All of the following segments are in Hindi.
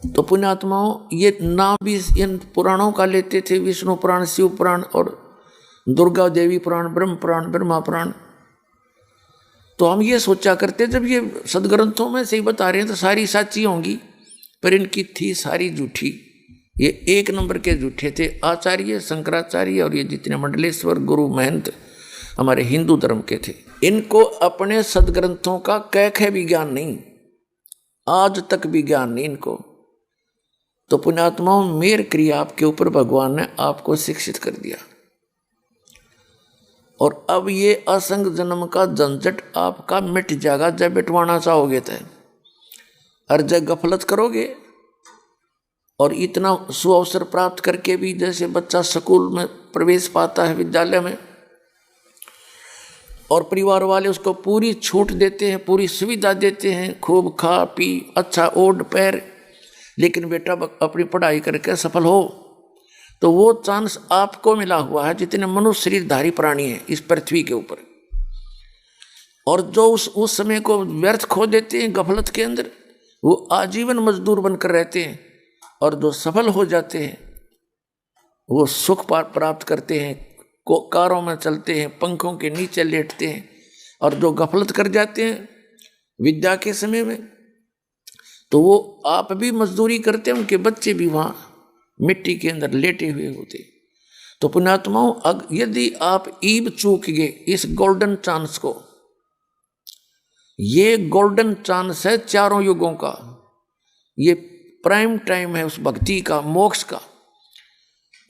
तो पुण्यात्माओं, ये नाम भी इन पुराणों का लेते थे, विष्णु पुराण, शिव पुराण और दुर्गा देवी पुराण, ब्रह्म पुराण, ब्रह्मा पुराण। तो हम ये सोचा करते, जब ये सदग्रंथों में से ही बता रहे हैं तो सारी सच्ची होंगी, पर इनकी थी सारी झूठी। ये एक नंबर के झूठे थे। आचार्य शंकराचार्य और ये जितने मंडलेश्वर गुरु महंत हमारे हिंदू धर्म के थे, इनको अपने सदग्रंथों का कैख भी ज्ञान नहीं, आज तक भी ज्ञान नहीं इनको। तो पुण्यात्माओं, मेर क्रिया आपके ऊपर भगवान ने आपको शिक्षित कर दिया, और अब ये असंग जन्म का झंझट आपका मिट जाएगा जब बिटवाना चाहोगे तो। हर जगह गफलत करोगे और इतना सुअवसर प्राप्त करके भी, जैसे बच्चा स्कूल में प्रवेश पाता है विद्यालय में, और परिवार वाले उसको पूरी छूट देते हैं, पूरी सुविधा देते हैं, खूब खा पी, अच्छा ओढ़ पैर, लेकिन बेटा अपनी पढ़ाई करके सफल हो, तो वो चांस आपको मिला हुआ है जितने मनुष्य शरीरधारी प्राणी हैं इस पृथ्वी के ऊपर। और जो उस समय को व्यर्थ खो देते हैं गफलत के अंदर, वो आजीवन मजदूर बनकर रहते हैं, और जो सफल हो जाते हैं वो सुख प्राप्त करते हैं, कारों में चलते हैं, पंखों के नीचे लेटते हैं। और जो गफलत कर जाते हैं विद्या के समय में, तो वो आप भी मजदूरी करते हैं, उनके बच्चे भी वहाँ मिट्टी के अंदर लेटे हुए होते। तो पुण्यात्माओं, यदि आप ईब चूक गए इस गोल्डन चांस को, ये गोल्डन चांस है चारों युगों का, ये प्राइम टाइम है उस भक्ति का, मोक्ष का।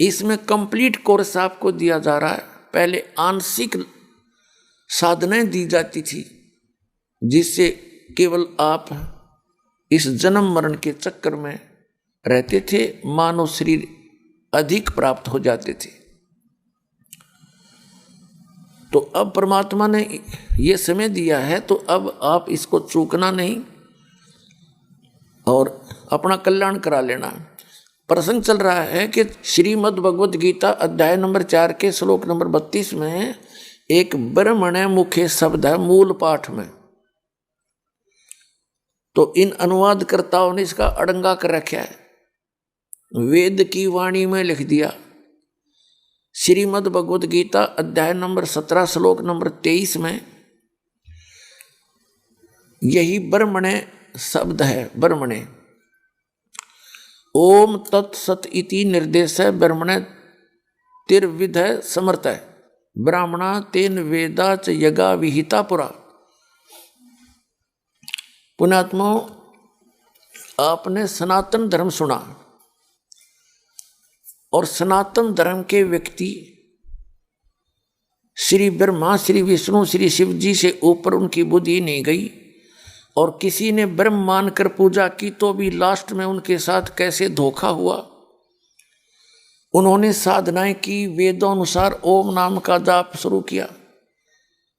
इसमें कंप्लीट कोर्स आपको दिया जा रहा है। पहले आंशिक साधनाएं दी जाती थी जिससे केवल आप इस जन्म मरण के चक्कर में रहते थे, मानव शरीर अधिक प्राप्त हो जाते थे। तो अब परमात्मा ने ये समय दिया है, तो अब आप इसको चूकना नहीं और अपना कल्याण करा लेना। प्रसंग चल रहा है कि श्रीमद् भगवद गीता अध्याय नंबर 4 के श्लोक नंबर 32 में एक ब्रह्मण्य मुखे शब्द है मूल पाठ में। तो इन अनुवादकर्ताओं ने इसका अड़ंगा कर रखा है, वेद की वाणी में लिख दिया। श्रीमद् भगवद गीता अध्याय नंबर 17 श्लोक नंबर 23 में यही ब्रह्मण्य शब्द है। ब्रह्मण्य ओम तत्सत इति निर्देश है, ब्रह्मण्य तिर्विध समर्थ है, ब्राह्मणा तेन वेदा च यगा विहिता पुरा। पुण्यात्माओं, आपने सनातन धर्म सुना, और सनातन धर्म के व्यक्ति श्री ब्रह्मा, श्री विष्णु, श्री शिव जी से ऊपर उनकी बुद्धि नहीं गई, और किसी ने ब्रह्म मानकर पूजा की तो भी लास्ट में उनके साथ कैसे धोखा हुआ। उन्होंने साधनाएं की, वेदों अनुसार ओम नाम का जाप शुरू किया,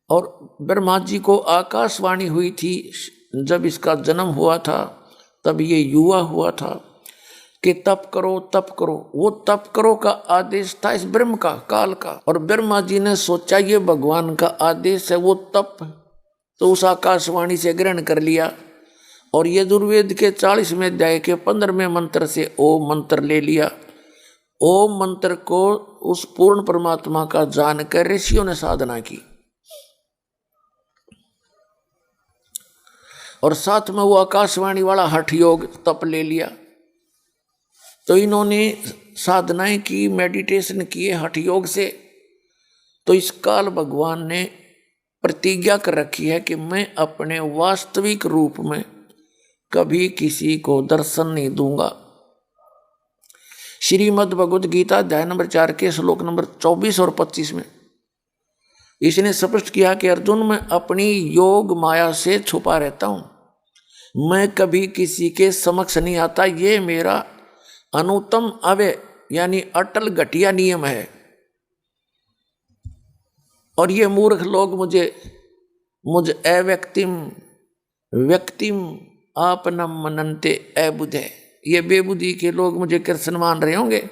और ब्रह्मा जी को आकाशवाणी हुई थी जब इसका जन्म हुआ था, तब ये युवा हुआ था कि तप करो तप करो। वो तप करो का आदेश था इस ब्रह्म का, काल का, और ब्रह्मा जी ने सोचा ये भगवान का आदेश है, वो तप, तो उस आकाशवाणी से ग्रहण कर लिया, और यजुर्वेद के 40वें अध्याय के 15वें मंत्र से ओम मंत्र ले लिया। ओम मंत्र को उस पूर्ण परमात्मा का जानकर ऋषियों ने साधना की, और साथ में वो आकाशवाणी वाला हठ योग तप ले लिया। तो इन्होंने साधनाएं की, मेडिटेशन किए हठ योग से। तो इस काल भगवान ने प्रतिज्ञा कर रखी है कि मैं अपने वास्तविक रूप में कभी किसी को दर्शन नहीं दूंगा। श्रीमद् भगवद गीता अध्याय नंबर 4 के श्लोक नंबर 24 और 25 में इसने स्पष्ट किया कि अर्जुन, मैं अपनी योग माया से छुपा रहता हूं, मैं कभी किसी के समक्ष नहीं आता। ये मेरा अनुत्तम अव्यय यानी अटल घटिया नियम है, और ये मूर्ख लोग मुझ अव्यक्तिम व्यक्तिम आपनम मनन्ते अबुधे, ये बेबुद्धि के लोग मुझे कृष्ण मान रहे होंगे।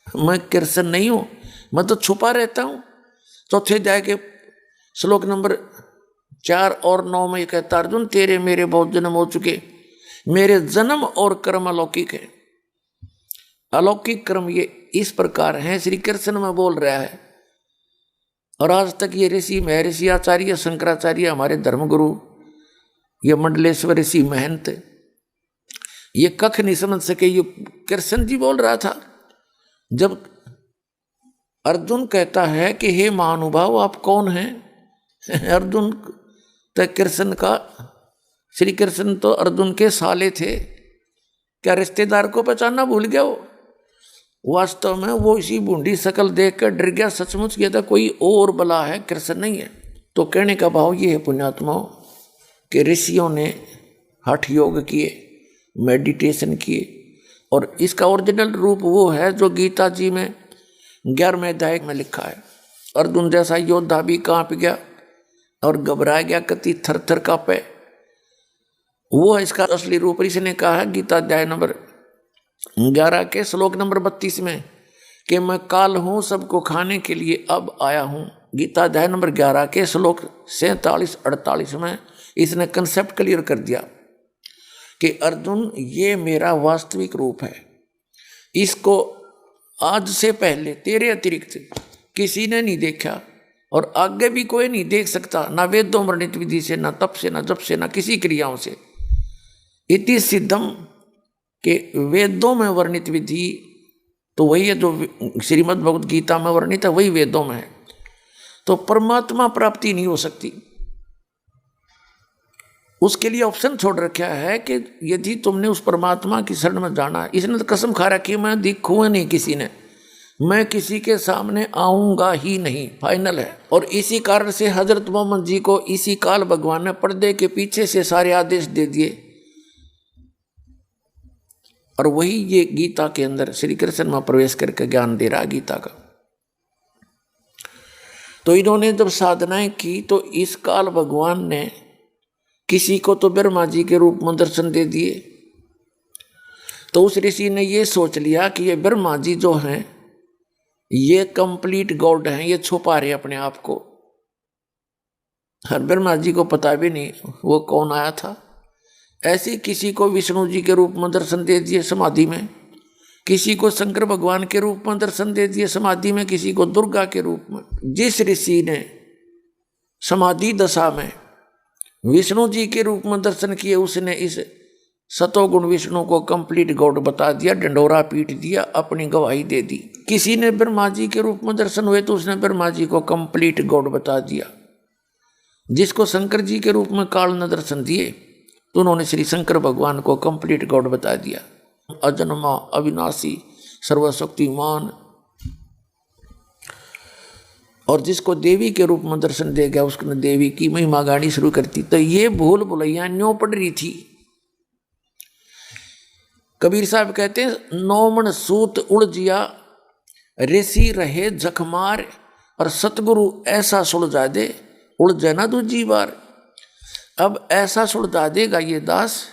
मैं कृष्ण नहीं हूं, मैं तो छुपा रहता हूं। चौथे अध्याय के श्लोक नंबर 4 और 9 में कहता, अर्जुन तेरे मेरे बहुत जन्म हो चुके, मेरे जन्म और कर्म अलौकिक है। अलौकिक कर्म ये इस प्रकार है, श्री कृष्ण में बोल रहा है। और आज तक ये ऋषि महर्षि आचार्य शंकराचार्य हमारे धर्मगुरु, ये मंडलेश्वर ऋषि महंत, ये कख नहीं समझ सके। ये कृष्ण जी बोल रहा था। जब अर्जुन कहता है कि हे महानुभाव आप कौन हैं, अर्जुन तो कृष्ण का, श्री कृष्ण तो अर्जुन के साले थे, क्या रिश्तेदार को पहचानना भूल गया वो? वास्तव में वो इसी बूंदी शकल देखकर डर गया, सचमुच किया था कोई और बला है, कृष्ण नहीं है। तो कहने का भाव ये है पुण्यात्माओं कि ऋषियों ने हठ योग किए, मेडिटेशन किए, और इसका ओरिजिनल रूप वो है जो गीता जी में 11वें अध्याय में लिखा है। अर्जुन जैसा योद्धा भी कांप गया और घबरा गया, कति थर थर कांपे। वो है इसका असली रूप। इसने कहा है गीता अध्याय नंबर 11 के श्लोक नंबर 32 में कि मैं काल हूं, सबको खाने के लिए अब आया हूं। गीता अध्याय नंबर 11 के श्लोक 47-48 में इसने कंसेप्ट क्लियर कर दिया कि अर्जुन ये मेरा वास्तविक रूप है। इसको आज से पहले तेरे अतिरिक्त किसी ने नहीं देखा और आगे भी कोई नहीं देख सकता, ना वेदों वर्णित विधि से, ना तप से, ना जप से, ना किसी क्रियाओं से। इति सिद्धम के वेदों में वर्णित विधि तो वही है जो श्रीमद् भगवद गीता में वर्णित है, वही वेदों में है। तो परमात्मा प्राप्ति नहीं हो सकती। उसके लिए ऑप्शन छोड़ रखा है कि यदि तुमने उस परमात्मा की शरण में जाना, इसने तो कसम खा रखी मैं दिखूंगा नहीं किसी ने, मैं किसी के सामने आऊंगा ही नहीं, फाइनल है। और इसी कारण से हजरत मोहम्मद जी को इसी काल भगवान ने पर्दे के पीछे से सारे आदेश दे दिए, और वही ये गीता के अंदर श्री कृष्ण में प्रवेश करके ज्ञान दे रहा गीता का। तो इन्होंने जब साधनाएं की तो इस काल भगवान ने किसी को तो ब्रह्मा जी के रूप में दर्शन दे दिए। तो उस ऋषि ने ये सोच लिया कि ये ब्रह्मा जी जो हैं ये कंप्लीट गॉड हैं, ये छुपा रहे अपने आप को। हर ब्रह्मा जी को पता भी नहीं वो कौन आया था। ऐसे किसी को विष्णु जी के रूप में दर्शन दे दिए समाधि में, किसी को शंकर भगवान के रूप में दर्शन दे दिए समाधि में, किसी को दुर्गा के रूप में। जिस ऋषि ने समाधि दशा में विष्णु जी के रूप में दर्शन किए उसने इस सतोगुण विष्णु को कंप्लीट गॉड बता दिया, डंडोरा पीट दिया, अपनी गवाही दे दी। किसी ने ब्रह्मा जी के रूप में दर्शन हुए तो उसने ब्रह्मा जी को कंप्लीट गॉड बता दिया। जिसको शंकर जी के रूप में काल ने दर्शन दिए तो उन्होंने श्री शंकर भगवान को कंप्लीट गॉड बता दिया, अजन्मा, अविनाशी, सर्वशक्तिमान। और जिसको देवी के रूप में दर्शन दे गया उसने देवी की महिमा गानी शुरू करती। तो ये भूल भुलैया न्यों पड़ रही थी। कबीर साहब कहते हैं, नौमन सूत उड़ जिया, ऋषि रहे जखमार, और सतगुरु ऐसा सुलझा दे, उड़ जाए ना दूजी बार। अब ऐसा सुलझा देगा ये दास,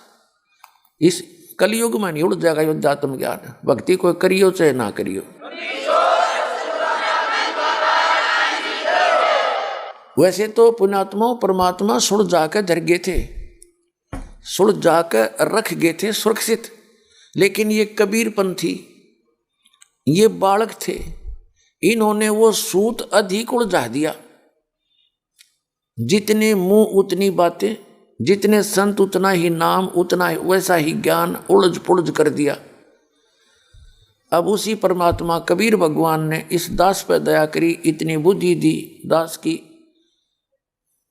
इस कलयुग में नहीं उड़ जाएगा ये अध्यात्म ज्ञान। भक्ति कोई करियो चाहे ना करियो। वैसे तो पुण्यात्माओं परमात्मा सुलझा के धर गए थे, सुलझा कर रख गए थे सुरक्षित, लेकिन ये कबीर पंथी, ये बालक थे, इन्होंने वो सूत अधिक उलझा दिया। जितने मुंह उतनी बातें, जितने संत उतना ही नाम, उतना ही वैसा ही ज्ञान उलझ पुलझ कर दिया। अब उसी परमात्मा कबीर भगवान ने इस दास पर दया करी, इतनी बुद्धि दी। दास की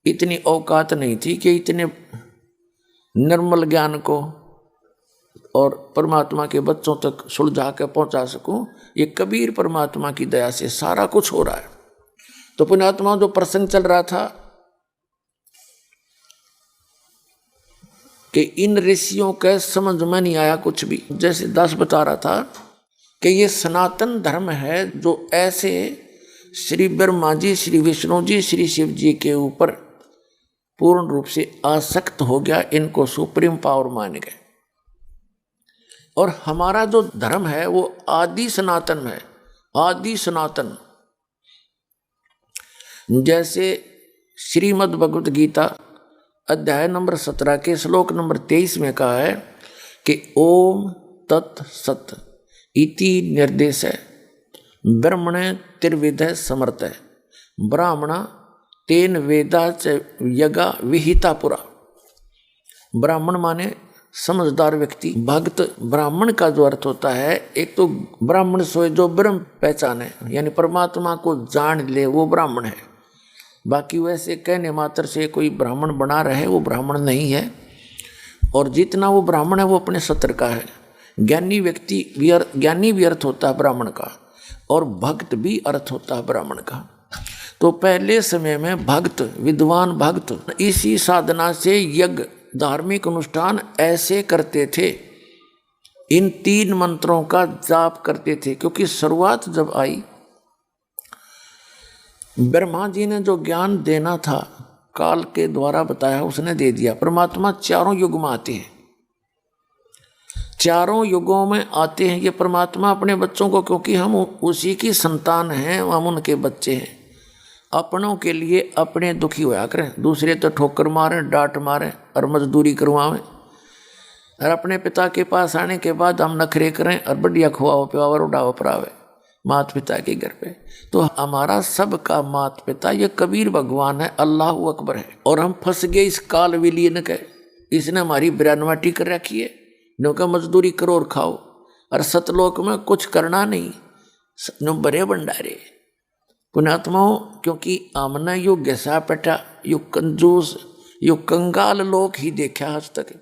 इतनी औकात नहीं थी कि इतने निर्मल ज्ञान को और परमात्मा के बच्चों तक सुलझा कर पहुंचा सकूं। ये कबीर परमात्मा की दया से सारा कुछ हो रहा है। तो पुण्यात्मा जो प्रसंग चल रहा था कि इन ऋषियों के समझ में नहीं आया कुछ भी। जैसे दास बता रहा था कि ये सनातन धर्म है जो ऐसे श्री ब्रह्मा जी, श्री विष्णु जी, श्री शिव जी के ऊपर पूर्ण रूप से आसक्त हो गया, इनको सुप्रीम पावर मान गए। और हमारा जो धर्म है वो आदि सनातन है, आदि सनातन। जैसे श्रीमद् भगवद गीता अध्याय नंबर 17 के श्लोक नंबर 23 में कहा है कि ओम तत् सत इति निर्देश है ब्रह्मण त्रिविध समर्थ है ब्राह्मण तेन वेदा च यज्ञ विहिता पुरा। ब्राह्मण माने समझदार व्यक्ति, भक्त। ब्राह्मण का जो अर्थ होता है, एक तो ब्राह्मण सोए जो ब्रह्म पहचाने यानी परमात्मा को जान ले, वो ब्राह्मण है। बाकी वैसे कहने मात्र से कोई ब्राह्मण बना रहे वो ब्राह्मण नहीं है। और जितना वो ब्राह्मण है वो अपने सत्र का है। ज्ञानी व्यक्ति ज्ञानी भी अर्थ होता है ब्राह्मण का, और भक्त भी अर्थ होता है ब्राह्मण का। तो पहले समय में भक्त, विद्वान भक्त इसी साधना से यज्ञ धार्मिक अनुष्ठान ऐसे करते थे, इन 3 मंत्रों का जाप करते थे। क्योंकि शुरुआत जब आई, ब्रह्मा जी ने जो ज्ञान देना था काल के द्वारा बताया उसने दे दिया। परमात्मा 4 युग में आते हैं, 4 युगों में आते हैं ये परमात्मा अपने बच्चों को, क्योंकि हम उसी की संतान हैं, हम उनके बच्चे हैं। अपनों के लिए अपने दुखी होया करें, दूसरे तो ठोकर मारें, डांट मारें और मजदूरी करवावें, और अपने पिता के पास आने के बाद हम नखरे करें और बढ़िया खुआओ पिवाओ उड़ाओ परावे माता पिता के घर पे। तो हमारा सबका माता पिता ये कबीर भगवान है, अल्लाह अकबर है। और हम फंस गए इस काल विलीन के, इसने हमारी बिरानवाटी कर रखी है। नो मजदूरी करो और खाओ, और सतलोक में कुछ करना नहीं, नो बड़े भंडारे पुण्यात्माओं। क्योंकि हमने यो घसा पटा, यो कंजूस, यो कंगाल लोक ही देखा आज तक।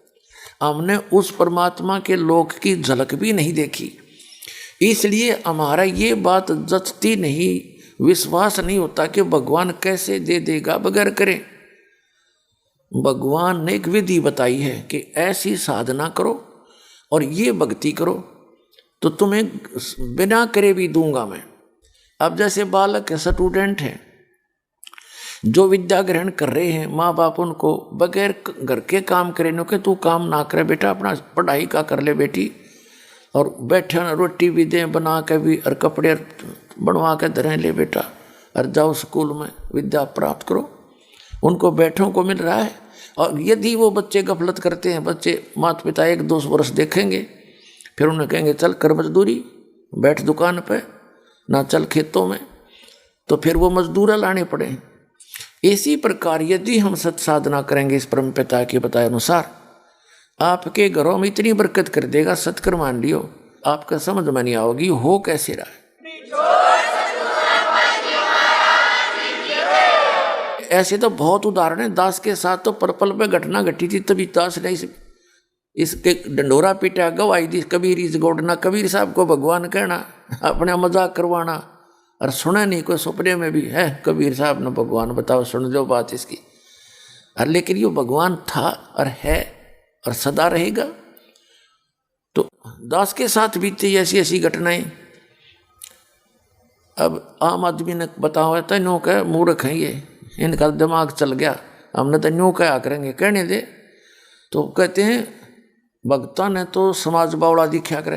हमने उस परमात्मा के लोक की झलक भी नहीं देखी, इसलिए हमारा ये बात जचती नहीं, विश्वास नहीं होता कि भगवान कैसे दे देगा बगैर करे। भगवान ने एक विधि बताई है कि ऐसी साधना करो और ये भक्ति करो तो तुम्हें बिना करे भी दूंगा मैं। अब जैसे बालक स्टूडेंट हैं जो विद्या ग्रहण कर रहे हैं, माँ बाप उनको बगैर घर के काम करे नो कि तू काम ना करे बेटा, अपना पढ़ाई का कर ले बेटी, और बैठे रोटी भी दें बना के भी, और कपड़े बनवा के धरें ले बेटा, और जाओ स्कूल में विद्या प्राप्त करो। उनको बैठों को मिल रहा है। और यदि वो बच्चे गफलत करते हैं, बच्चे माता पिता 1-2 वर्ष देखेंगे, फिर उन्हें कहेंगे चल कर मजदूरी, बैठ दुकान पे, ना चल खेतों में, तो फिर वो मजदूर लाने पड़े। इसी प्रकार यदि हम सत साधना करेंगे इस परम पिता के बताए अनुसार, आपके घरों में इतनी बरकत कर देगा, सत्कर मान लियो, आपका समझ में नहीं आओगी हो कैसे रहा है। ऐसे तो बहुत उदाहरण है। दास के साथ तो पर्पल पे घटना घटी थी, तभी दास ने इसके डंडोरा पीटा, गवाही दी, कबीर इस गोडना। कबीर साहब को भगवान कहना, अपने मजाक करवाना, और सुना नहीं कोई सपने में भी है कबीर साहब ने भगवान, बताओ सुन जो बात इसकी। और लेकिन ये भगवान था और है और सदा रहेगा। तो दास के साथ बीती ऐसी ऐसी घटनाएं। अब आम आदमी ने बताओ तो नो कह मूर्ख हैं ये, इनका दिमाग चल गया, हमने तो न्यू क्या करेंगे, कहने दे। तो कहते हैं भक्ता ने तो समाज बावड़ा दिखा करे,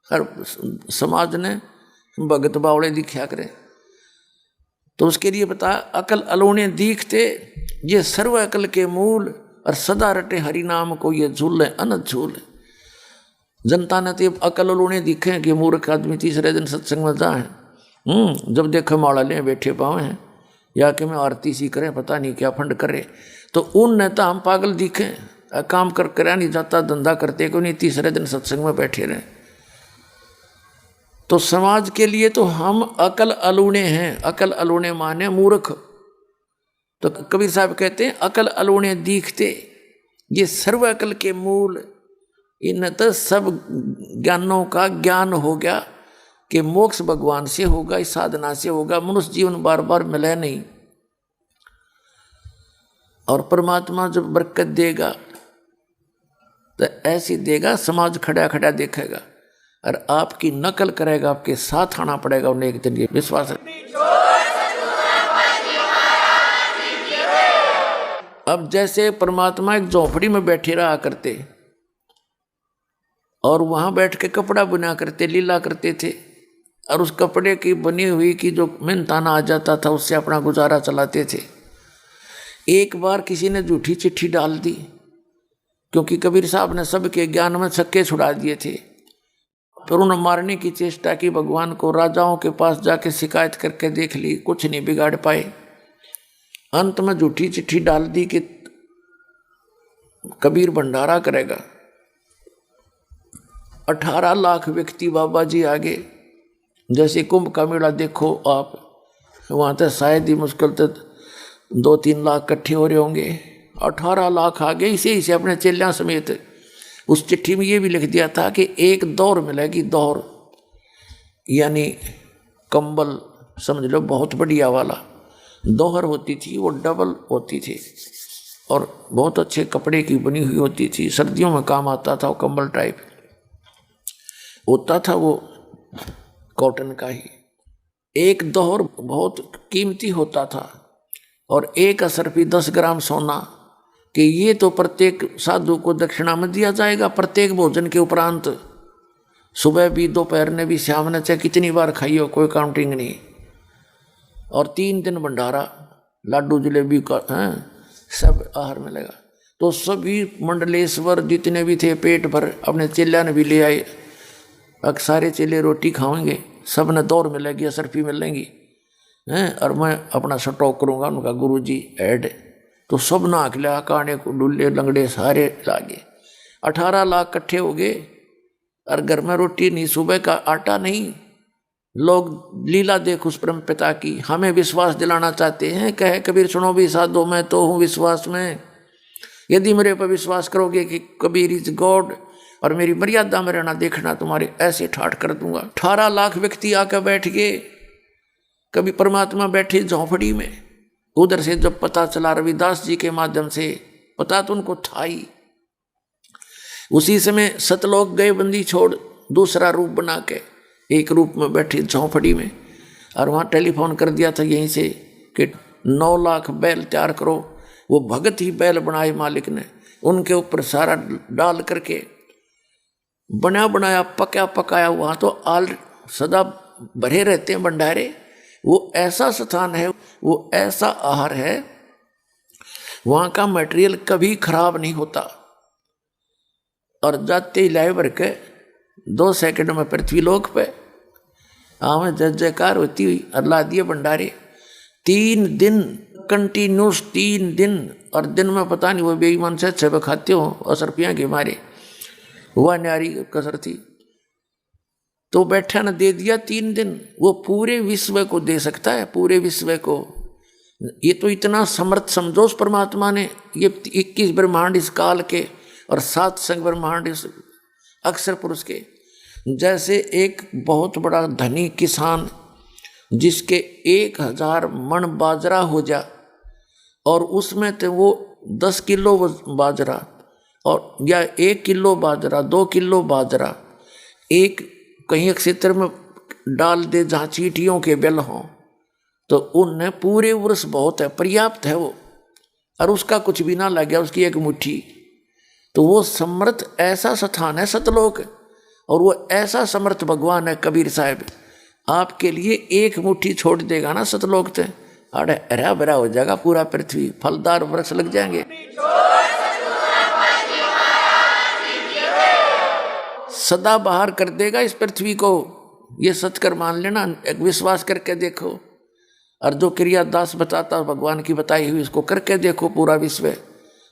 हर समाज ने भगत बावड़े दिखा करे। तो उसके लिए बता, अकल अलोने दीखते ये सर्व अकल के मूल, और सदा रटे हरि नाम को ये झूले अनंत झूल। जनता ने तो अकल अलोने दिखे कि मूर्ख आदमी तीसरे दिन सत्संग में जाए, जब देखो माला ले बैठे पावे हैं, या कि मैं आरती सी करें, पता नहीं क्या फंड करे। तो उनने तो हम पागल दिखे, काम कर करा नहीं जाता, धंधा करते को नहीं, तीसरे दिन सत्संग में बैठे रहे। तो समाज के लिए तो हम अकल अलूने हैं। अकल अलूने माने मूर्ख। तो कबीर साहब कहते हैं अकल अलूने दिखते ये सर्व अकल के मूल। इन तो सब ज्ञानों का ज्ञान हो गया कि मोक्ष भगवान से होगा, इस साधना से होगा। मनुष्य जीवन बार बार मिले नहीं, और परमात्मा जब बरकत देगा तो ऐसी देगा, समाज खड़ा खड़ा देखेगा और आपकी नकल करेगा, आपके साथ आना पड़ेगा उन्हें एक दिन, ये विश्वास है। अब जैसे परमात्मा एक झोपड़ी में बैठे रहा करते और वहां बैठ के कपड़ा बुना करते, लीला करते थे, और उस कपड़े की बनी हुई की जो मेहनताना आ जाता था उससे अपना गुजारा चलाते थे। एक बार किसी ने झूठी चिट्ठी डाल दी क्योंकि कबीर साहब ने सबके ज्ञान में छक्के छुड़ा दिए थे। फिर उन्होंने मारने की चेष्टा की भगवान को, राजाओं के पास जाके शिकायत करके देख ली, कुछ नहीं बिगाड़ पाए। अंत में झूठी चिट्ठी डाल दी कि कबीर भंडारा करेगा। 18 लाख व्यक्ति बाबा जी आगे, जैसे कुंभ का मेला देखो आप, वहाँ तक शायद ही मुश्किल तक 2-3 लाख इकट्ठे हो रहे होंगे। 18 लाख आगे इसे अपने चेलियां समेत। उस चिट्ठी में ये भी लिख दिया था कि एक दौर मिलेगी, दौर यानी कंबल समझ लो बहुत बढ़िया वाला, दोहर होती थी, वो डबल होती थी और बहुत अच्छे कपड़े की बनी हुई होती थी, सर्दियों में काम आता था। वो कंबल टाइप होता था, वो कॉटन का ही। एक दोहर बहुत कीमती होता था और एक असरफी 10 ग्राम सोना, कि ये तो प्रत्येक साधु को दक्षिणा में दिया जाएगा प्रत्येक भोजन के उपरांत। सुबह भी, दोपहर ने भी, शाम ने चाहे कितनी बार खाइयो, कोई काउंटिंग नहीं। और 3 दिन भंडारा, लाडू जलेबी का सब आहार मिलेगा। तो सभी मंडलेश्वर जितने भी थे पेट भर अपने चेला ने भी ले आए। अब सारे चेले रोटी खाएंगे, सब ने दौर मिलेगी, असरफी मिलेंगी और मैं अपना स्टॉक करूँगा। उनका गुरु जी ऐड, तो सब नाक लिया, काने को डुल्ले लंगड़े सारे लागे। 18 लाख इकट्ठे हो गए और घर में रोटी नहीं, सुबह का आटा नहीं। लोग लीला देख उस परम पिता की, हमें विश्वास दिलाना चाहते हैं। कहे कबीर सुनो भी साधो, मैं तो हूँ विश्वास में। यदि मेरे पर विश्वास करोगे कि कबीर इज गॉड और मेरी मर्यादा में रहना, देखना तुम्हारे ऐसे ठाठ कर दूंगा। 18 लाख व्यक्ति आकर बैठ गए। कभी परमात्मा बैठे झोंपड़ी में। उधर से जब पता चला रविदास जी के माध्यम से, पता तो उनको था ही, उसी समय सतलोक गए बंदी छोड़, दूसरा रूप बना के एक रूप में बैठे झोंपड़ी में। और वहाँ टेलीफोन कर दिया था यहीं से कि 9 लाख बैल तैयार करो। वो भगत ही बैल बनाए मालिक ने, उनके ऊपर सारा डाल करके बना बनाया पका पकाया। वहाँ तो आल सदा भरे रहते हैं भंडारे। वो ऐसा स्थान है, वो ऐसा आहार है, वहाँ का मटेरियल कभी खराब नहीं होता। और जाते ही लाए भर के 2 सेकंड में पृथ्वी लोक पे हमें जय जयकार होती हुई और ला दिए भंडारे। 3 दिन कंटिन्यूस, 3 दिन। और दिन में पता नहीं वो बेईमान से अच्छे खाते हो असरपियाँ के मारे, वह न्यारी कसर थी। तो बैठा न दे दिया 3 दिन। वो पूरे विश्व को दे सकता है, पूरे विश्व को। ये तो इतना समर्थ समझो उस परमात्मा ने। ये 21 ब्रह्मांड इस काल के और 7 संग ब्रह्मांड इस अक्षर पुरुष के। जैसे एक बहुत बड़ा धनी किसान जिसके 1000 मन बाजरा हो जा और उसमें तो वो 10 किलो बाजरा और या 1 किलो बाजरा, 2 किलो बाजरा एक कहीं एक क्षेत्र में डाल दे जहाँ चींटियों के बेल हों, तो उनने पूरे वर्ष बहुत है, पर्याप्त है वो। और उसका कुछ भी ना लग गया, उसकी एक मुट्ठी। तो वो समर्थ ऐसा स्थान है सतलोक, और वो ऐसा समर्थ भगवान है कबीर साहब। आपके लिए एक मुट्ठी छोड़ देगा ना सतलोक से, अरे हरा भरा हो जाएगा पूरा पृथ्वी, फलदार वृक्ष लग जाएंगे। सदा बाहर कर देगा इस पृथ्वी को। ये सच कर मान लेना, एक विश्वास करके देखो। और जो क्रिया दास बताता भगवान की बताई हुई, इसको करके देखो पूरा विश्व।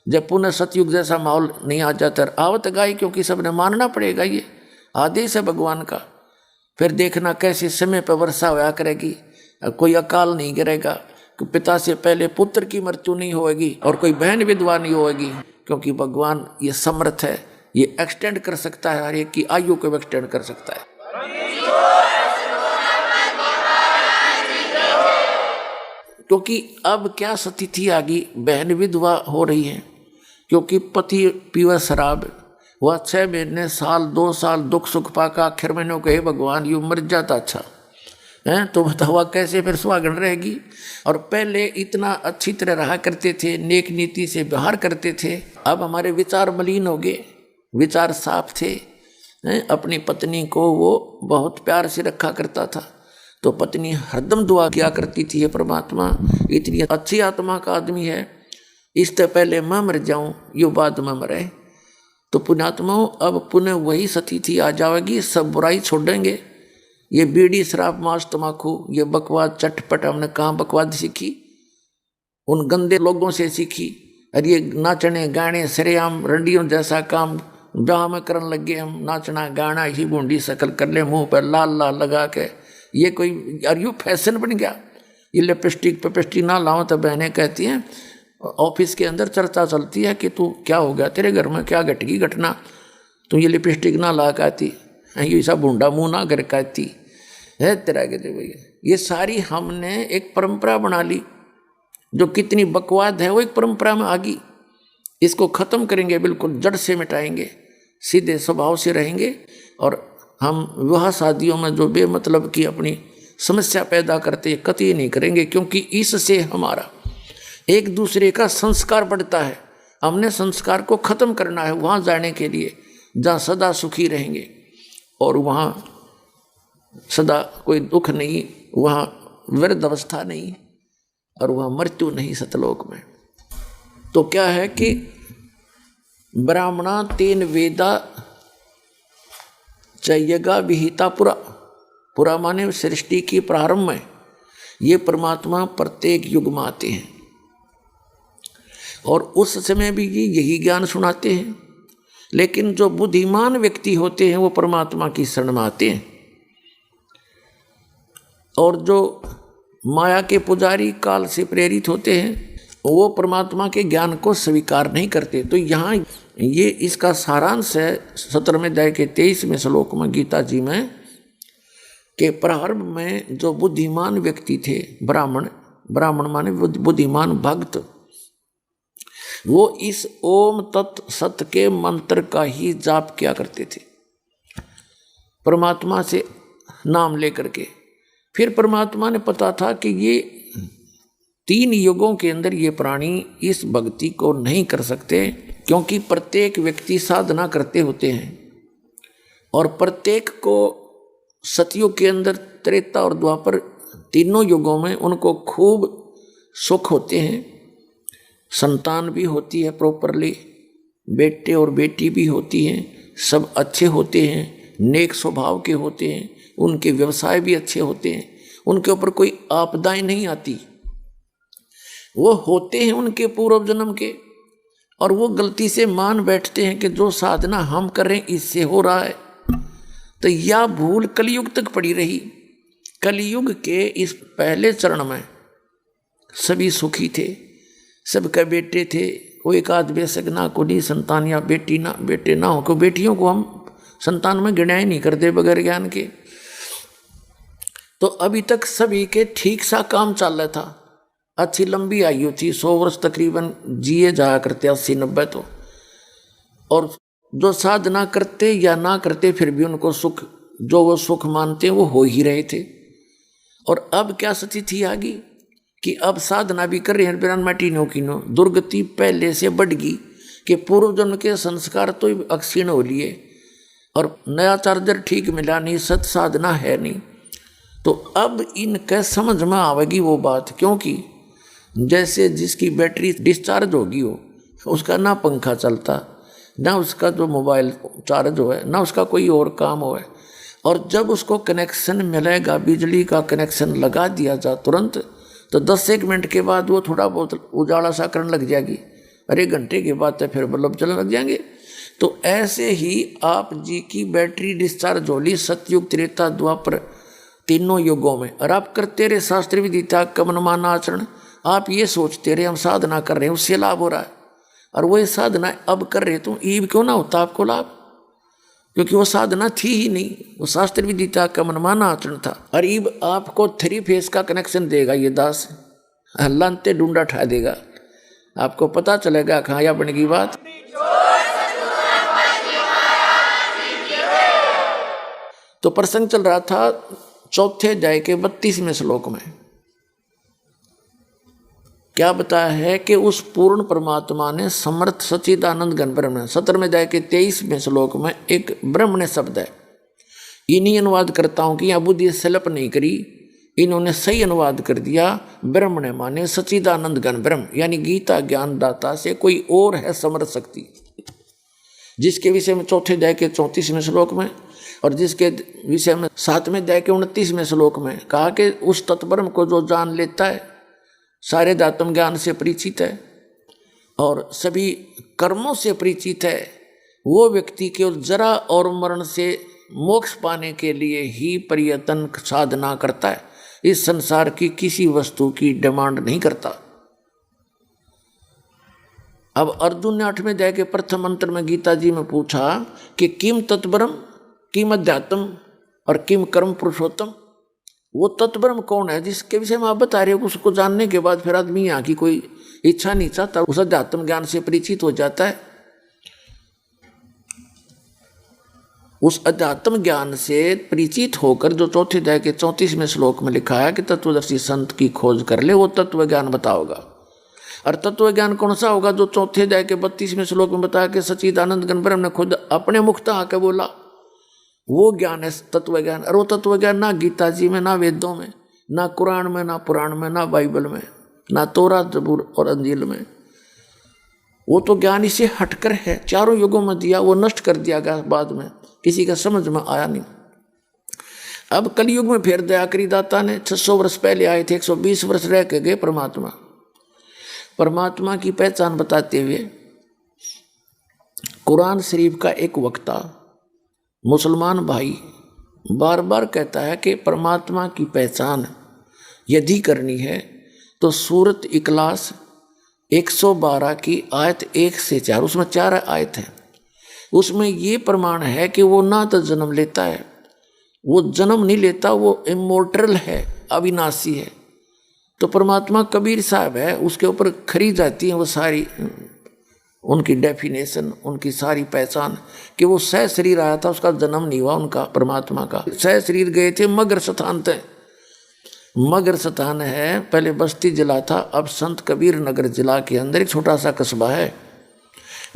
जब पुनः सतयुग जैसा माहौल नहीं आ जाता, आवत गाई, क्योंकि सबने मानना पड़ेगा ये आदेश है भगवान का। फिर देखना कैसे समय पर वर्षा होया करेगी, कोई अकाल नहीं गिरेगा, पिता से पहले पुत्र की मृत्यु नहीं होगी और कोई बहन विधवा नहीं होगी, क्योंकि भगवान ये समर्थ है। ये एक्सटेंड कर सकता है, हर एक की आयु को एक्सटेंड कर सकता है। क्योंकि अब क्या स्थिति आ गई, बहन विधवा हो रही है क्योंकि पति पीवा शराब। वह 6 महीने, साल, 2 साल दुख सुख पाका, आखिर महीनों कहे भगवान यू मर जाता अच्छा है, तो बताओ कैसे फिर सुहागन रहेगी। और पहले इतना अच्छी तरह रहा करते थे, नेक नीति से व्यवहार करते थे। अब हमारे विचार मलिन हो गए, विचार साफ थे। अपनी पत्नी को वो बहुत प्यार से रखा करता था, तो पत्नी हरदम दुआ किया करती थी, ये परमात्मा इतनी अच्छी आत्मा का आदमी है, इससे पहले मैं मर जाऊं, यो बाद में मरे। तो पुण्यात्माओं, अब पुनः वही सतिथि आ जाएगी, सब बुराई छोड़ेंगे। ये बीड़ी शराब मांस तमाकू, ये बकवाद चटपट हमने कहाँ बकवाद सीखी? उन गंदे लोगों से सीखी। और ये नाचने गाने सरेआम रंडियों जैसा काम जहाँ में करने लगे हम, नाचना गाना ही बूंदी शकल कर ले, मुंह पर लाल लाल लगा के, ये कोई यार यू फैशन बन गया। ये लिपस्टिक पेपस्टिक ना लाओ तो बहनें कहती हैं, ऑफिस के अंदर चर्चा चलती है कि तू क्या हो गया, तेरे घर में क्या घट गई घटना, तू ये लिपस्टिक ना ला कहती, ये ऐसा बूंदा मुँह ना कर कहती है तेरा के भैया। ये सारी हमने एक परंपरा बना ली, जो कितनी बकवाद है वो एक परंपरा में आ गई। इसको खत्म करेंगे, बिल्कुल जड़ से मिटाएंगे, सीधे स्वभाव से रहेंगे। और हम विवाह शादियों में जो बेमतलब की अपनी समस्या पैदा करते कतई नहीं करेंगे, क्योंकि इससे हमारा एक दूसरे का संस्कार बढ़ता है। हमने संस्कार को खत्म करना है वहाँ जाने के लिए जहाँ सदा सुखी रहेंगे और वहाँ सदा कोई दुख नहीं, वहाँ वृद्ध अवस्था नहीं और वहाँ मृत्यु नहीं सतलोक में। तो क्या है कि ब्राह्मणा तेन वेदा चयगा विहिता पुरा, पुरा माने सृष्टि की प्रारंभ में। ये परमात्मा प्रत्येक युग में आते हैं और उस समय भी यही ज्ञान सुनाते हैं। लेकिन जो बुद्धिमान व्यक्ति होते हैं वो परमात्मा की शरण में आते हैं, और जो माया के पुजारी काल से प्रेरित होते हैं वो परमात्मा के ज्ञान को स्वीकार नहीं करते। तो यहाँ ये इसका सारांश है 17वें अध्याय के 23वें श्लोक में गीता जी में, कि प्रारंभ में जो बुद्धिमान व्यक्ति थे, ब्राह्मण माने बुद्धिमान भक्त, वो इस ओम तत् सत के मंत्र का ही जाप किया करते थे, परमात्मा से नाम लेकर के। फिर परमात्मा ने पता था कि ये 3 युगों के अंदर ये प्राणी इस भक्ति को नहीं कर सकते, क्योंकि प्रत्येक व्यक्ति साधना करते होते हैं और प्रत्येक को सतयुग के अंदर, त्रेता और द्वापर तीनों युगों में उनको खूब सुख होते हैं, संतान भी होती है प्रॉपरली, बेटे और बेटी भी होती हैं, सब अच्छे होते हैं, नेक स्वभाव के होते हैं, उनके व्यवसाय भी अच्छे होते हैं, उनके ऊपर कोई आपदाएं नहीं आती, वो होते हैं उनके पूर्व जन्म के। और वो गलती से मान बैठते हैं कि जो साधना हम कर रहे हैं इससे हो रहा है। तो यह भूल कलयुग तक पड़ी रही। कलयुग के इस पहले चरण में सभी सुखी थे, सबके बेटे थे, वो एक आध बेशक ना कोई संतान या बेटे ना हो, को बेटियों को हम संतान में गिना ही नहीं करते बगैर ज्ञान के। तो अभी तक सभी के ठीक सा काम चल रहा था, अच्छी लंबी आयु थी, 100 वर्ष तकरीबन जिए जाया करते, 80-90 तो। और जो साधना करते या ना करते फिर भी उनको सुख, जो वो सुख मानते वो हो ही रहे थे। और अब क्या स्थिति आ गई कि अब साधना भी कर रहे हैं, बिना मटीनो कीनो दुर्गति पहले से बढ़ गई कि पूर्व जन्म के संस्कार तो अक्षीण हो लिए और नया चार्जर ठीक मिला नहीं, सत साधना है नहीं। तो अब इनके समझ में आवेगी वो बात, क्योंकि जैसे जिसकी बैटरी डिस्चार्ज होगी हो, उसका ना पंखा चलता, ना उसका जो मोबाइल चार्ज हो है, ना उसका कोई और काम हो है। और जब उसको कनेक्शन मिलेगा, बिजली का कनेक्शन लगा दिया जा तुरंत, तो 10-1 मिनट के बाद वो थोड़ा बहुत उजाला सा करने लग जाएगी, और 1 घंटे के बाद तो फिर बल्ब चलने लग जाएंगे। तो ऐसे ही आप जी की बैटरी डिस्चार्ज हो ली सतयुग त्रेता द्वापर तीनों युगों में, और आप करते रहे शास्त्र विदिता कमनमान आचरण, आप ये सोचते रहे हम साधना कर रहे हैं उससे लाभ हो रहा है, और वही साधना अब कर रहे तो ईब क्यों ना होता आपको लाभ, क्योंकि वो साधना थी ही नहीं, वो शास्त्र विदिता कमनमान आचरण था। और ईब आपको 3 फेस का कनेक्शन देगा ये दास, लानते डूंडा ठा देगा, आपको पता चलेगा कहाँ या बनेगी बात। तो प्रसंग चल रहा था 4थे अध्याय के 32वें श्लोक में, क्या बताया है कि उस पूर्ण परमात्मा ने समर्थ सच्चिदानंद घन ब्रह्म, 17वें अध्याय के 23वें श्लोक में एक ब्रह्मण्य शब्द है। इन्हीं अनुवाद करता हूँ कि यहाँ बुद्धि सलप नहीं करी, इन्होंने सही अनुवाद कर दिया। ब्रह्मण्य माने सच्चिदानंद घन ब्रह्म, यानी गीता ज्ञान दाता से कोई और है समर्थ शक्ति, जिसके विषय में चौथे अध्याय के 34वें श्लोक में और जिसके विषय में 7वें अध्याय के 29वें श्लोक में कहा कि उस तत्ब्रह्म को जो जान लेता है, सारे आत्म ज्ञान से परिचित है और सभी कर्मों से परिचित है, वो व्यक्ति केवल जरा और मरण से मोक्ष पाने के लिए ही प्रयत्न साधना करता है, इस संसार की किसी वस्तु की डिमांड नहीं करता। अब अर्जुन ने 8वें अध्याय के प्रथम मंत्र में गीता जी में पूछा कि किम तत्ब्रह्म, किम अध्यात्म और किम कर्म पुरुषोत्तम। वो तत्ब्रह्म कौन है जिसके विषय में आप बता रहे हो, उसको जानने के बाद फिर आदमी यहाँ की कोई इच्छा नहीं चाहता, उस अध्यात्म ज्ञान से परिचित हो जाता है। उस अध्यात्म ज्ञान से परिचित होकर जो चौथे अध्याय के 34वें श्लोक में लिखा है कि तत्वदर्शी संत की खोज कर ले, वो तत्व ज्ञान बताओगा। और तत्व ज्ञान कौन सा होगा? जो चौथे अध्याय के 32वें श्लोक में बताया कि सच्चिदानंद घन ब्रह्म ने खुद अपने मुख आके बोला, वो ज्ञान है तत्व ज्ञान। और वो तत्व ज्ञान ना गीता जी में, ना वेदों में, ना कुरान में, ना पुराण में, ना बाइबल में, ना तोरा जबूर और अंजील में। वो तो ज्ञान इसे हटकर है, चारों युगों में दिया, वो नष्ट कर दिया गया बाद में, किसी का समझ में आया नहीं। अब कलयुग में फिर दया करी दाता ने, 600 वर्ष पहले आए थे, 120 वर्ष रह के गए परमात्मा। परमात्मा की पहचान बताते हुए कुरान शरीफ का एक वक्ता मुसलमान भाई बार बार कहता है कि परमात्मा की पहचान यदि करनी है तो सूरत इखलास 112 की आयत 1 से 4, उसमें 4 आयत हैं, उसमें ये प्रमाण है कि वो ना तो जन्म लेता है, वो जन्म नहीं लेता, वो इमोर्टल है, अविनाशी है। तो परमात्मा कबीर साहब है, उसके ऊपर खरी जाती है वो सारी उनकी डेफिनेशन, उनकी सारी पहचान कि वो सह शरीर आया था, उसका जन्म नहीं हुआ उनका, परमात्मा का। सह शरीर गए थे मगर स्थान तक, मगर स्थान है, पहले बस्ती जिला था, अब संत कबीर नगर जिला के अंदर एक छोटा सा कस्बा है,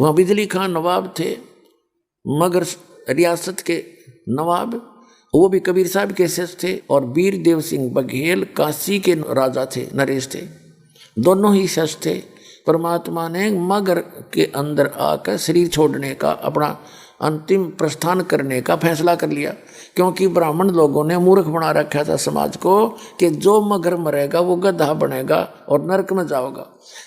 वहाँ बिजली खान नवाब थे, मगर रियासत के नवाब, वो भी कबीर साहब के शिष्य थे। और वीर देव सिंह बघेल काशी के राजा थे, नरेश थे, दोनों ही शिष्य थे। परमात्मा ने मगर के अंदर आकर शरीर छोड़ने का, अपना अंतिम प्रस्थान करने का फैसला कर लिया, क्योंकि ब्राह्मण लोगों ने मूर्ख बना रखा था समाज को कि जो मगर मरेगा वो गधा बनेगा और नरक में जाओगा।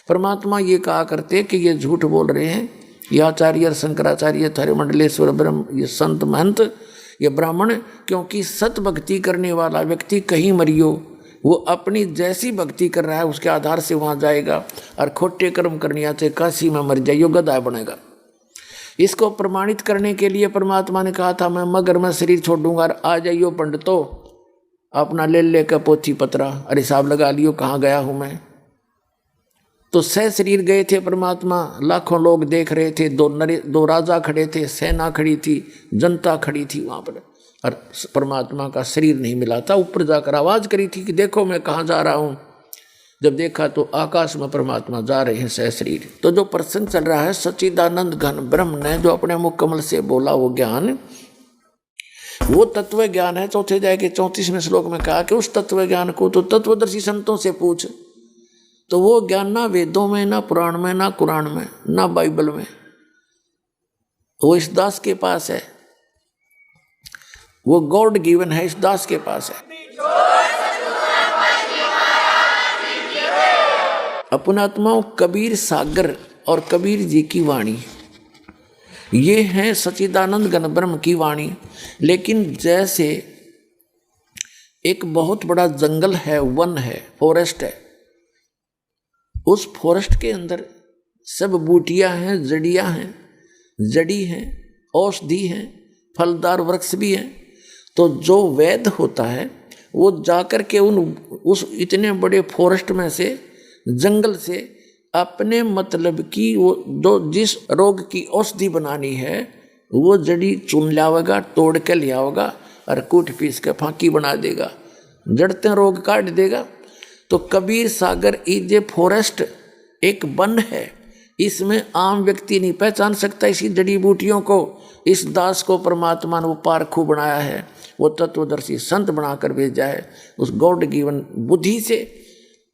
परमात्मा ये कहा करते कि ये झूठ बोल रहे हैं, ये आचार्य शंकराचार्य थारे मंडलेश्वर ब्रह्म, ये संत महंत, ये ब्राह्मण, क्योंकि सत भक्ति करने वाला व्यक्ति कहीं मरियो, वो अपनी जैसी भक्ति कर रहा है उसके आधार से वहाँ जाएगा, और खोटे कर्म करने आते काशी में मर जाइयो, गधा बनेगा। इसको प्रमाणित करने के लिए परमात्मा ने कहा था मैं मगर में शरीर छोड़ूंगा, और आ जाइयो पंडितों, अपना ले कर पोथी पतरा और हिसाब लगा लियो कहाँ गया हूँ मैं। तो सह शरीर गए थे परमात्मा, लाखों लोग देख रहे थे, दो राजा खड़े थे, सेना खड़ी थी, जनता खड़ी थी वहाँ पर, और परमात्मा का शरीर नहीं मिला था। ऊपर जाकर आवाज़ करी थी कि देखो मैं कहाँ जा रहा हूँ। जब देखा तो आकाश में परमात्मा जा रहे हैं सह शरीर। तो जो प्रसंग चल रहा है, सच्चिदानंद घन ब्रह्म ने जो अपने मुख कमल से बोला वो ज्ञान, वो तत्व ज्ञान है। चौथे अध्याय के 34वें श्लोक में कहा कि उस तत्व ज्ञान को तो तत्वदर्शी संतों से पूछ। तो वो ज्ञान ना वेदों में, ना पुराण में, ना कुरान में, ना बाइबल में, वो इस दास के पास है, वो गॉड गिवन है, इस दास के पास है। अपना आत्माओं कबीर सागर और कबीर जी की वाणी, ये है सच्चिदानंद घन ब्रह्म की वाणी। लेकिन जैसे एक बहुत बड़ा जंगल है, वन है, फॉरेस्ट है, उस फॉरेस्ट के अंदर सब बूटियां हैं, जड़ियां हैं, जड़ी हैं, औषधि हैं, फलदार वृक्ष भी हैं। तो जो वैद्य होता है वो जाकर के उस इतने बड़े फॉरेस्ट में से, जंगल से अपने मतलब की वो जो जिस रोग की औषधि बनानी है वो जड़ी चुन लावेगा, तोड़ के ले आओगा और कूट पीस के फांकी बना देगा, जड़ते रोग काट देगा। तो कबीर सागर ये फॉरेस्ट एक वन है, इसमें आम व्यक्ति नहीं पहचान सकता इसी जड़ी बूटियों को। इस दास को परमात्मा ने वो पारखू बनाया है, वो तत्वदर्शी संत बनाकर भेजा है। उस गॉड गिवन बुद्धि से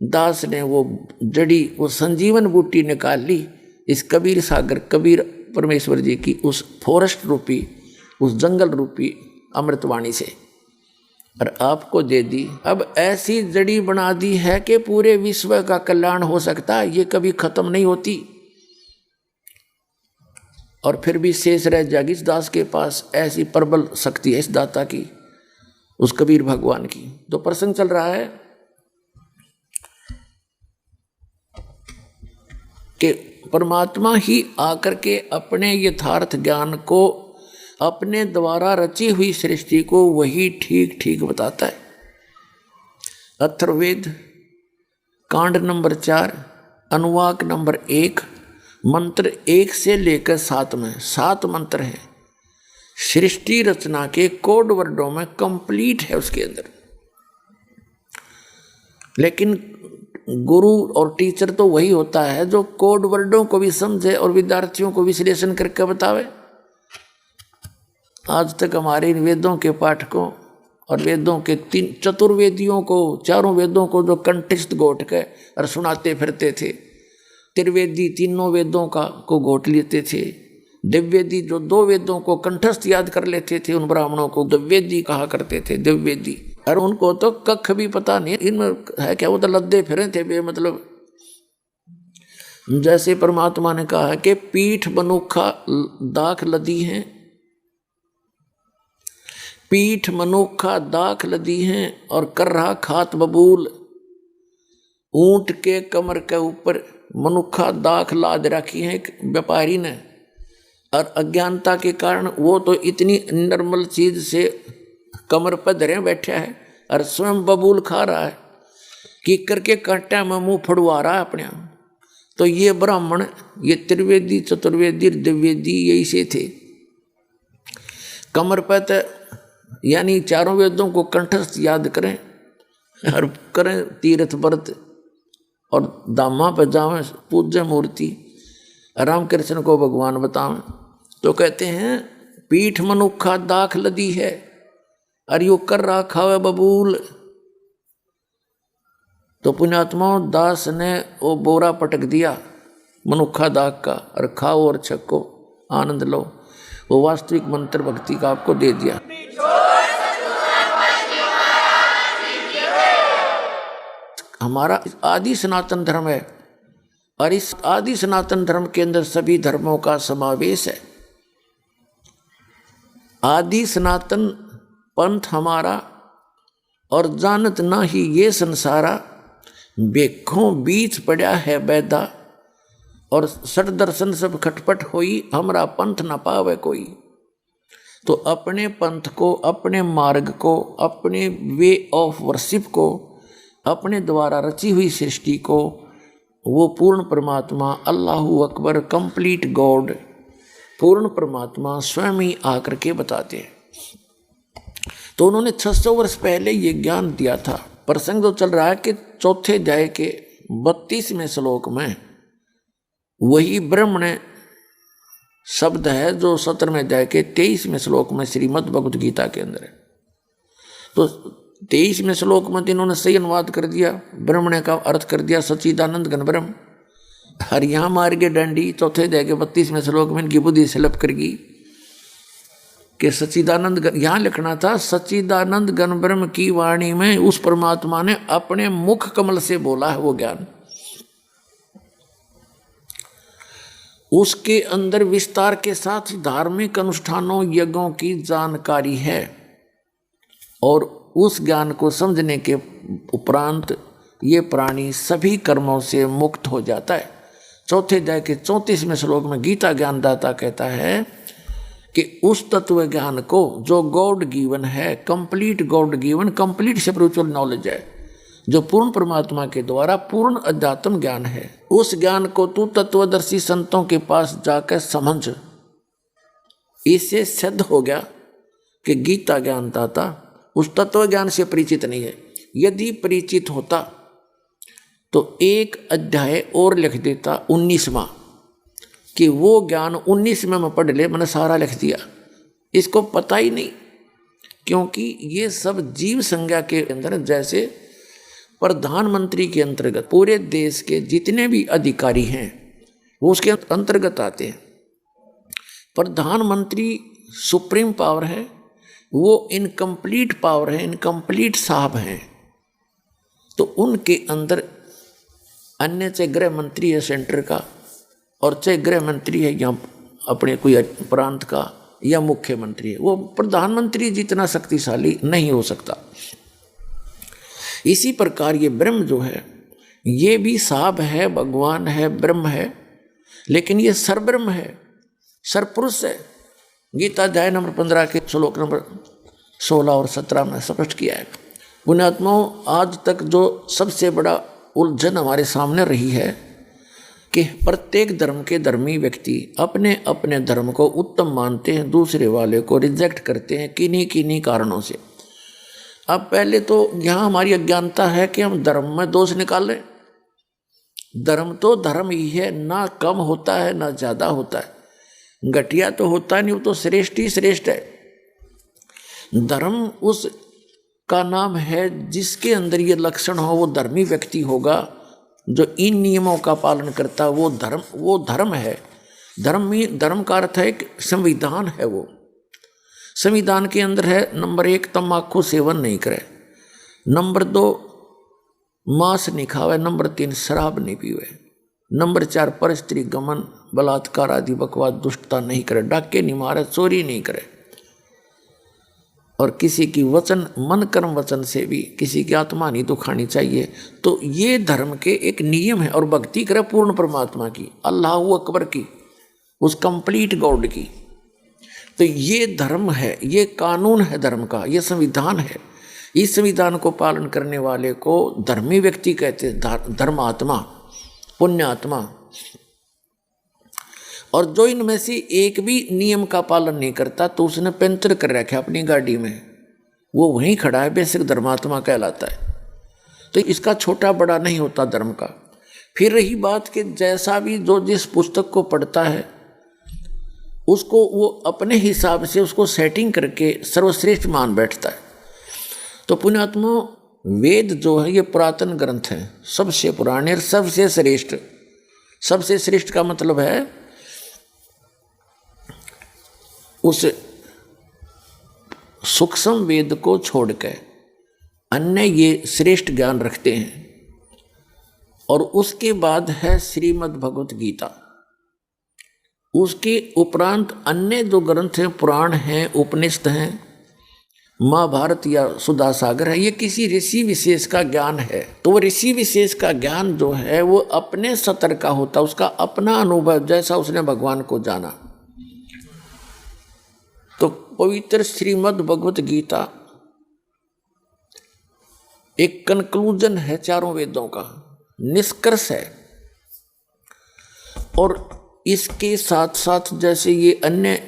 दास ने वो जड़ी, वो संजीवन बूटी निकाल ली। इस कबीर सागर, कबीर परमेश्वर जी की उस फॉरेस्ट रूपी, उस जंगल रूपी अमृतवाणी से, और आपको दे दी। अब ऐसी जड़ी बना दी है कि पूरे विश्व का कल्याण हो सकता है, ये कभी खत्म नहीं होती। और फिर भी शेष रह जाएगी इस दास के पास, ऐसी प्रबल शक्ति है इस दाता की, उस कबीर भगवान की। तो प्रसंग चल रहा है कि परमात्मा ही आकर के अपने यथार्थ ज्ञान को, अपने द्वारा रची हुई सृष्टि को वही ठीक ठीक बताता है। अथर्ववेद कांड नंबर 4 अनुवाक नंबर 1 मंत्र 1 से लेकर 7 में 7 मंत्र हैं। सृष्टि रचना के कोड वर्डों में कंप्लीट है उसके अंदर। लेकिन गुरु और टीचर तो वही होता है जो कोड वर्डों को भी समझे और विद्यार्थियों को विश्लेषण करके बतावे। आज तक हमारे इन वेदों के पाठकों और वेदों के 3 चतुर्वेदियों को, 4 वेदों को जो कंठस्थ घोट के और सुनाते फिरते थे, त्रिवेदी 3 वेदों का को घोट लेते थे, दिव्यवेदी जो 2 वेदों को कंठस्थ याद कर लेते थे, उन ब्राह्मणों को दिव्यवेदी कहा करते थे, दिव्यवेदी। और उनको तो कख भी पता नहीं इनमें है क्या, वो तो लद्दे फिरे थे बे मतलब। जैसे परमात्मा ने कहा है कि पीठ मनुखा दाख लदी हैं, पीठ मनुखा दाख लदी हैं और कर रहा खात बबूल। ऊंट के कमर के ऊपर मनुखा दाख लाद रखी है एक व्यापारी ने, और अज्ञानता के कारण वो तो इतनी नॉर्मल चीज से कमर पर धरे बैठा है और स्वयं बबूल खा रहा है कि करके कांटा में मुंह फड़वा रहा है अपने। तो ये ब्राह्मण, ये त्रिवेदी चतुर्वेदी दिव्यवेदी यही से थे। कमर पर तो यानी 4 वेदों को कंठस्थ याद करें और करें तीर्थ व्रत और धामा पर जावें, पूज्य मूर्ति रामकृष्ण को भगवान बतावें। तो कहते हैं पीठ मनुखा दाख लदी है और यो कर रहा खावे बबूल। तो पुण्यात्मा दास ने वो बोरा पटक दिया मनुखा दाख का, और खाओ और छको आनंद लो। वो वास्तविक मंत्र भक्ति का आपको दे दिया। हमारा आदि सनातन धर्म है, और इस आदि सनातन धर्म के अंदर सभी धर्मों का समावेश है। आदि सनातन पंथ हमारा, और जानत ना ही ये संसारा। बेखों बीच पड़ा है बैदा, और सट दर्शन सब खटपट होई, हमरा पंथ न पावे कोई। तो अपने पंथ को, अपने मार्ग को, अपने वे ऑफ वर्शिप को, अपने द्वारा रची हुई सृष्टि को वो पूर्ण परमात्मा अल्लाहु अकबर कंप्लीट गॉड, पूर्ण परमात्मा स्वयं ही आकर के बताते हैं। तो उन्होंने 600 वर्ष पहले ये ज्ञान दिया था। प्रसंग जो चल रहा है कि 4थे अध्याय के 32वें श्लोक में वही ब्रह्मण शब्द है जो 17वें अध्याय के 23वें श्लोक में श्रीमद् भगवद गीता के अंदर है। तो 23वें श्लोक में इन्होंने सही अनुवाद कर दिया, ब्रह्मण का अर्थ कर दिया सच्चिदानंद घन ब्रह्म। और यहाँ मार के डंडी 4थे अध्याय के 32वें श्लोक में इनकी बुद्धि स्लप कर गई कि सच्चिदानंद, यहाँ लिखना था सच्चिदानंद घन ब्रह्म की वाणी में उस परमात्मा ने अपने मुख कमल से बोला है वो ज्ञान। उसके अंदर विस्तार के साथ धार्मिक अनुष्ठानों यज्ञों की जानकारी है, और उस ज्ञान को समझने के उपरांत ये प्राणी सभी कर्मों से मुक्त हो जाता है। 4थे अध्याय के 34वें श्लोक में गीता ज्ञानदाता कहता है कि उस तत्व ज्ञान को जो गॉड गिवन है, complete God given, complete spiritual knowledge है, जो पूर्ण परमात्मा के द्वारा पूर्ण अध्यात्म ज्ञान है, उस ज्ञान को तू तत्वदर्शी संतों के पास जाकर समझ। इससे सिद्ध हो गया कि गीता ज्ञानदाता उस तत्व ज्ञान से परिचित नहीं है। यदि परिचित होता तो एक अध्याय और लिख देता 19वां, कि वो ज्ञान 19वें में पढ़ ले, मैंने सारा लिख दिया। इसको पता ही नहीं, क्योंकि ये सब जीव संज्ञा के अंदर, जैसे प्रधानमंत्री के अंतर्गत पूरे देश के जितने भी अधिकारी हैं वो उसके अंतर्गत आते हैं। प्रधानमंत्री सुप्रीम पावर है, वो इनकम्प्लीट पावर है, इनकम्प्लीट साहब हैं। तो उनके अंदर अन्य चाहे गृह मंत्री है सेंटर का, और चाहे गृह मंत्री है यहाँ अपने कोई प्रांत का, या मुख्यमंत्री है, वो प्रधानमंत्री जितना शक्तिशाली नहीं हो सकता। इसी प्रकार ये ब्रह्म जो है, ये भी साहब है, भगवान है, ब्रह्म है, लेकिन ये सरब्रह्म है, सरपुरुष है। गीता अध्याय नंबर 15 के श्लोक नंबर 16 और 17 में स्पष्ट किया है। पुण्यात्माओं, आज तक जो सबसे बड़ा उलझन हमारे सामने रही है कि प्रत्येक धर्म के धर्मी व्यक्ति अपने अपने धर्म को उत्तम मानते हैं, दूसरे वाले को रिजेक्ट करते हैं किन्हीं किन्हीं कारणों से। अब पहले तो यहाँ हमारी अज्ञानता है कि हम धर्म में दोष निकाल लें। धर्म तो धर्म ही है, ना कम होता है ना ज़्यादा होता है, घटिया तो होता नहीं, वो तो श्रेष्ठ ही श्रेष्ठ है। धर्म उस का नाम है जिसके अंदर ये लक्षण हो, वो धर्मी व्यक्ति होगा। जो इन नियमों का पालन करता वो धर्म है। धर्म का अर्थ है कि संविधान है। वो संविधान के अंदर है नंबर 1 तम्बाकू सेवन नहीं करे, नंबर 2 मांस नहीं खावे, नंबर 3 शराब नहीं पीवे, नंबर 4 पर स्त्री गमन बलात्कार आदि बकवास दुष्टता नहीं करे, डाके नहीं मारे, चोरी नहीं करे, और किसी की वचन मन कर्म वचन से भी किसी की आत्मा नहीं दुखानी चाहिए। तो ये धर्म के एक नियम है। और भक्ति करे पूर्ण परमात्मा की, अल्लाह अकबर की, उस कंप्लीट गॉड की। तो ये धर्म है, ये कानून है धर्म का, ये संविधान है। इस संविधान को पालन करने वाले को धर्मी व्यक्ति कहते हैं, धर्मात्मा, पुण्यात्मा। और जो इनमें से एक भी नियम का पालन नहीं करता तो उसने पंचर कर रखा अपनी गाड़ी में, वो वहीं खड़ा है, बेसिक धर्मात्मा कहलाता है। तो इसका छोटा बड़ा नहीं होता धर्म का। फिर रही बात कि जैसा भी जो जिस पुस्तक को पढ़ता है उसको वो अपने हिसाब से उसको सेटिंग करके सर्वश्रेष्ठ मान बैठता है। तो पुण्यात्मा, वेद जो है ये पुरातन ग्रंथ है, सबसे पुराने और सबसे श्रेष्ठ। सबसे श्रेष्ठ का मतलब है उस सूक्ष्म वेद को छोड़कर अन्य ये श्रेष्ठ ज्ञान रखते हैं। और उसके बाद है श्रीमद् भगवत गीता। उसके उपरांत अन्य जो ग्रंथ हैं, पुराण हैं, उपनिषद हैं, महाभारत या सुधा सागर है, ये किसी ऋषि विशेष का ज्ञान है। तो वो ऋषि विशेष का ज्ञान जो है वो अपने स्तर का होता, उसका अपना अनुभव, जैसा उसने भगवान को जाना। तो पवित्र श्रीमद् भगवत गीता एक कंक्लूजन है चारों वेदों का, निष्कर्ष है। और इसके साथ साथ जैसे ये अन्य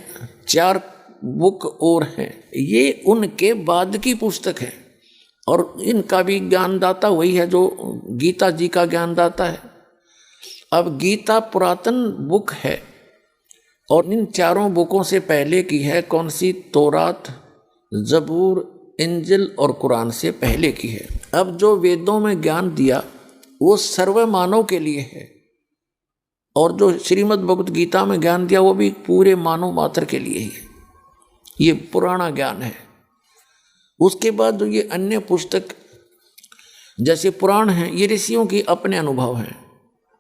4 बुक और हैं, ये उनके बाद की पुस्तक है। और इनका भी ज्ञानदाता वही है जो गीता जी का ज्ञानदाता है। अब गीता पुरातन बुक है, और इन 4 बुकों से पहले की है कौन सी? तौरात, जबूर, इंजिल और कुरान से पहले की है। अब जो वेदों में ज्ञान दिया वो सर्व मानव के लिए है, और जो श्रीमद् भगवत गीता में ज्ञान दिया वो भी पूरे मानव मात्र के लिए ही है। ये पुराना ज्ञान है। उसके बाद जो ये अन्य पुस्तक जैसे पुराण हैं, ये ऋषियों की अपने अनुभव हैं।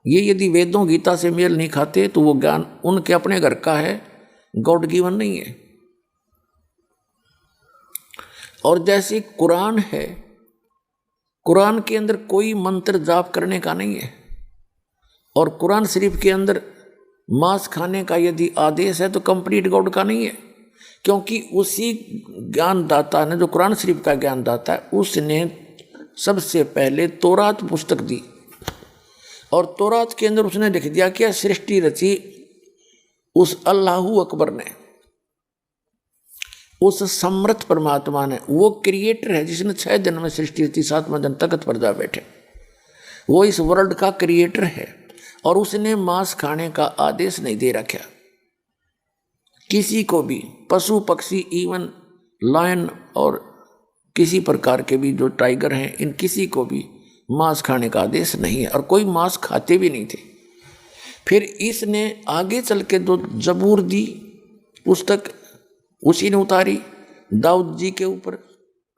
ये यदि वेदों गीता से मेल नहीं खाते तो वो ज्ञान उनके अपने घर का है, गॉड गिवन नहीं है। और जैसे कुरान है, कुरान के अंदर कोई मंत्र जाप करने का नहीं है। और कुरान शरीफ के अंदर मांस खाने का यदि आदेश है तो कंप्लीट गॉड का नहीं है, क्योंकि उसी ज्ञानदाता ने, जो कुरान शरीफ का ज्ञानदाता है, उसने सबसे पहले तौरात पुस्तक दी। और तौरात के अंदर उसने लिख दिया कि सृष्टि रची उस अल्लाह अकबर ने, उस समर्थ परमात्मा ने। वो क्रिएटर है जिसने 6 दिन में सृष्टि रची, 7वां दिन तख्त पर जा बैठे। वो इस वर्ल्ड का क्रिएटर है, और उसने मांस खाने का आदेश नहीं दे रखा किसी को भी। पशु पक्षी, इवन लायन और किसी प्रकार के भी जो टाइगर हैं, इन किसी को भी मांस खाने का आदेश नहीं है, और कोई मांस खाते भी नहीं थे। फिर इसने आगे चल के जो जबूर दी, पुस्तक उसी ने उतारी दाऊद जी के ऊपर,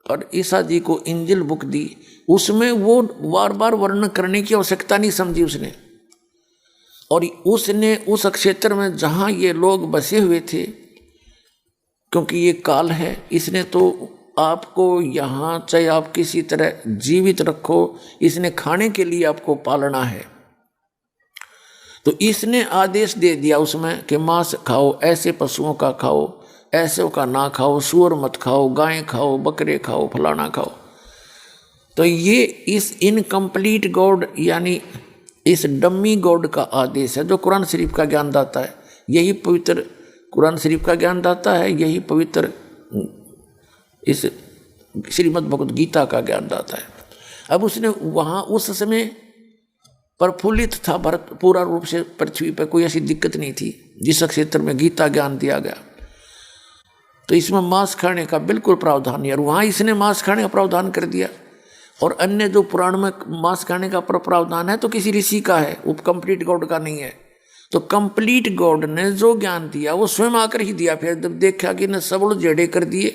और ईसा जी को इंजिल बुक दी। उसमें वो बार बार वर्णन करने की आवश्यकता नहीं समझी उसने, और उसने उस क्षेत्र में जहाँ ये लोग बसे हुए थे, क्योंकि ये काल है, इसने तो आपको यहाँ चाहे आप किसी तरह जीवित रखो, इसने खाने के लिए आपको पालना है। तो इसने आदेश दे दिया उसमें कि मांस खाओ, ऐसे पशुओं का खाओ, ऐसे का ना खाओ, सूअर मत खाओ, गाय खाओ, बकरे खाओ, फलाना खाओ। तो ये इस इनकम्प्लीट गॉड यानी इस डम्मी गॉड का आदेश है, जो कुरान शरीफ का ज्ञान दाता है। यही पवित्र कुरान शरीफ का ज्ञान दाता है, यही पवित्र इस श्रीमद् भगवद गीता का ज्ञान दाता है। अब उसने वहाँ उस समय प्रफुल्लित था भारत पूरा रूप से, पृथ्वी पर कोई ऐसी दिक्कत नहीं थी जिस क्षेत्र में गीता ज्ञान दिया गया। तो इसमें मांस खाने का बिल्कुल प्रावधान नहीं, और वहाँ इसने मांस खाने का प्रावधान कर दिया। और अन्य जो पुराण में मांस खाने का प्रावधान है तो किसी ऋषि का है, वो कंप्लीट गॉड का नहीं है। तो कंप्लीट गॉड ने जो ज्ञान दिया वो स्वयं आकर ही दिया। फिर जब देखा कि ने सब लोग जड़े कर दिए,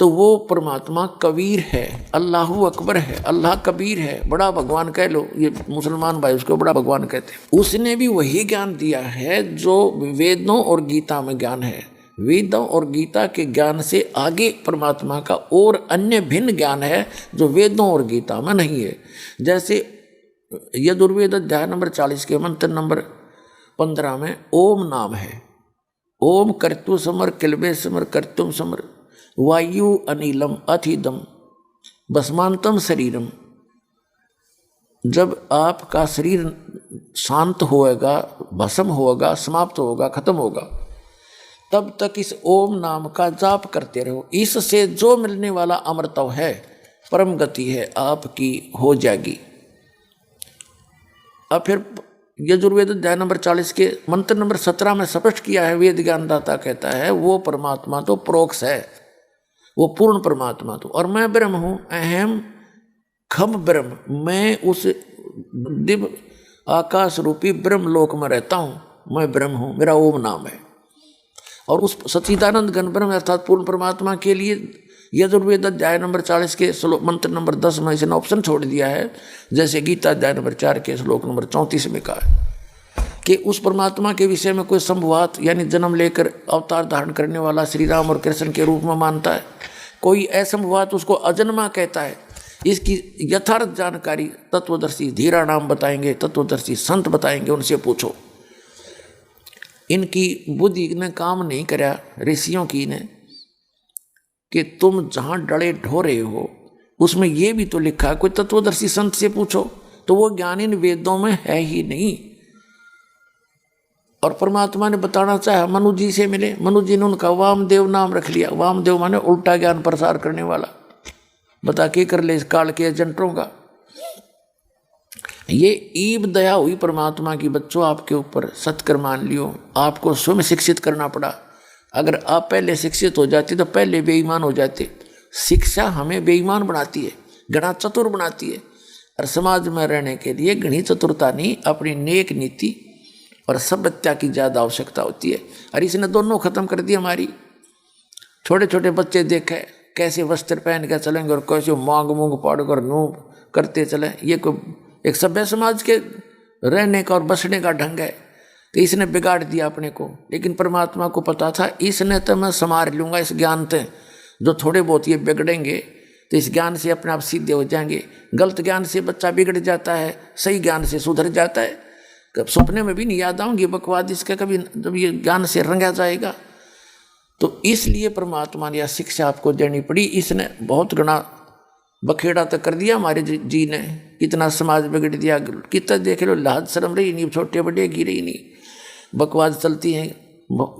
तो वो परमात्मा कबीर है, अल्लाहु अकबर है, अल्लाह कबीर है, बड़ा भगवान कह लो, ये मुसलमान भाई उसको बड़ा भगवान कहते हैं। उसने भी वही ज्ञान दिया है जो वेदों और गीता में ज्ञान है। वेदों और गीता के ज्ञान से आगे परमात्मा का और अन्य भिन्न ज्ञान है जो वेदों और गीता में नहीं है। जैसे यजुर्वेद अध्याय नंबर 40 के मंत्र नंबर 15 में ओम नाम है। ओम कर्तु समर किलबे समर कर्तुम समर वायु अनिलम अथिदम भस्मांतम शरीरम। जब आपका शरीर शांत होएगा, भस्म होगा, समाप्त होगा, खत्म होगा, तब तक इस ओम नाम का जाप करते रहो। इससे जो मिलने वाला अमृतव है, परम गति है, आपकी हो जाएगी। अब फिर यजुर्वेद अध्याय नंबर 40 के मंत्र नंबर 17 में स्पष्ट किया है, वेद ज्ञानदाता कहता है वो परमात्मा तो प्रोक्ष है, वो पूर्ण परमात्मा तो, और मैं ब्रह्म हूँ, अहम खम ब्रह्म, मैं उस दिव्य आकाश रूपी ब्रह्म लोक में रहता हूँ, मैं ब्रह्म हूँ, मेरा ओम नाम है। और उस सच्चिदानंद घन ब्रह्म अर्थात पूर्ण परमात्मा के लिए यजुर्वेद अध्याय नंबर 40 के श्लोक मंत्र नंबर 10 में इसने ऑप्शन छोड़ दिया है, जैसे गीता अध्याय नंबर 4 के श्लोक नंबर 34 में कहा है कि उस परमात्मा के विषय में कोई संभवात यानी जन्म लेकर अवतार धारण करने वाला श्री राम और कृष्ण के रूप में मानता है, कोई असंभवात उसको अजन्मा कहता है। इसकी यथार्थ जानकारी तत्वदर्शी धीरा नाम बताएंगे, तत्वदर्शी संत बताएंगे, उनसे पूछो। इनकी बुद्धि ने काम नहीं करा ऋषियों की ने कि तुम जहाँ डड़े ढो रहे हो उसमें ये भी तो लिखा है, कोई तत्वदर्शी संत से पूछो, तो वो ज्ञान इन वेदों में है ही नहीं। और परमात्मा ने बताना चाहा, मनु जी से मिले, मनु जी ने उनका वामदेव नाम रख लिया। वामदेव माने उल्टा ज्ञान प्रसार करने वाला, बता के कर ले इस काल के एजेंटों का। ये ईब दया हुई परमात्मा की, बच्चों आपके ऊपर सत्कर मान लियो, आपको स्वयं शिक्षित करना पड़ा। अगर आप पहले शिक्षित हो जाते तो पहले बेईमान हो जाते। शिक्षा हमें बेईमान बनाती है, घना चतुर बनाती है, और समाज में रहने के लिए घनी चतुरता नहीं, अपनी नेक नीति और सभ्यता की ज़्यादा आवश्यकता होती है। और इसने दोनों खत्म कर दी हमारी। छोटे छोटे बच्चे देखे कैसे वस्त्र पहन के चलेंगे और कैसे मांग मूंग पाड़ कर नू करते चले, ये कोई एक सभ्य समाज के रहने का और बसने का ढंग है। तो इसने बिगाड़ दिया अपने को। लेकिन परमात्मा को पता था इसने तो मैं संभाल लूँगा इस ज्ञान से, जो थोड़े बहुत ये बिगड़ेंगे तो इस ज्ञान से अपने आप सीधे हो जाएंगे। गलत ज्ञान से बच्चा बिगड़ जाता है, सही ज्ञान से सुधर जाता है। कब सपने में भी नहीं याद आऊँगी बकवाद इसका, कभी जब ये ज्ञान से रंगा जाएगा। तो इसलिए परमात्मा ने यह शिक्षा आपको देनी पड़ी। इसने बहुत घना बखेड़ा तक कर दिया हमारे जी ने, कितना समाज बिगड़ दिया, कितना देख लो लाज शर्म रही नहीं, छोटे बड़े गिरे ही नहीं, बकवाद चलती हैं।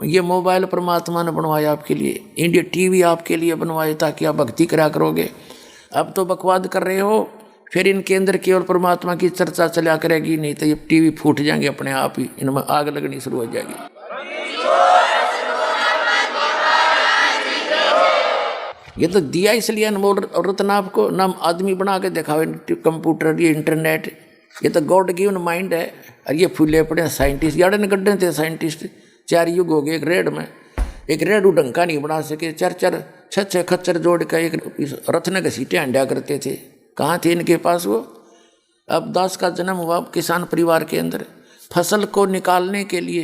ये मोबाइल परमात्मा ने बनवाया आपके लिए, इंडिया टीवी आपके लिए बनवाए ताकि आप भक्ति करा करोगे। अब तो बकवाद कर रहे हो, फिर इनके अंदर केवल परमात्मा की चर्चा चला करेगी, नहीं तो ये टीवी फूट जाएंगे अपने आप ही, इनमें आग लगनी शुरू हो जाएगी। ये तो दिया इसलिए अनमोल रत्न आपको, ना आदमी बना के दिखाओ कंप्यूटर, ये इंटरनेट, ये तो गॉड गिवन माइंड है। और ये फूले पड़े साइंटिस्ट, याड़े ने गड्ढे थे साइंटिस्ट, 4 युग हो गए एक रेड में, एक रेड डंका नहीं बना सके, 4 6 खच्चर जोड़ कर एक रथ ने घसीटे हंडिया करते थे। कहाँ थे इनके पास वो? अब दास का जन्म हुआ किसान परिवार के अंदर। फसल को निकालने के लिए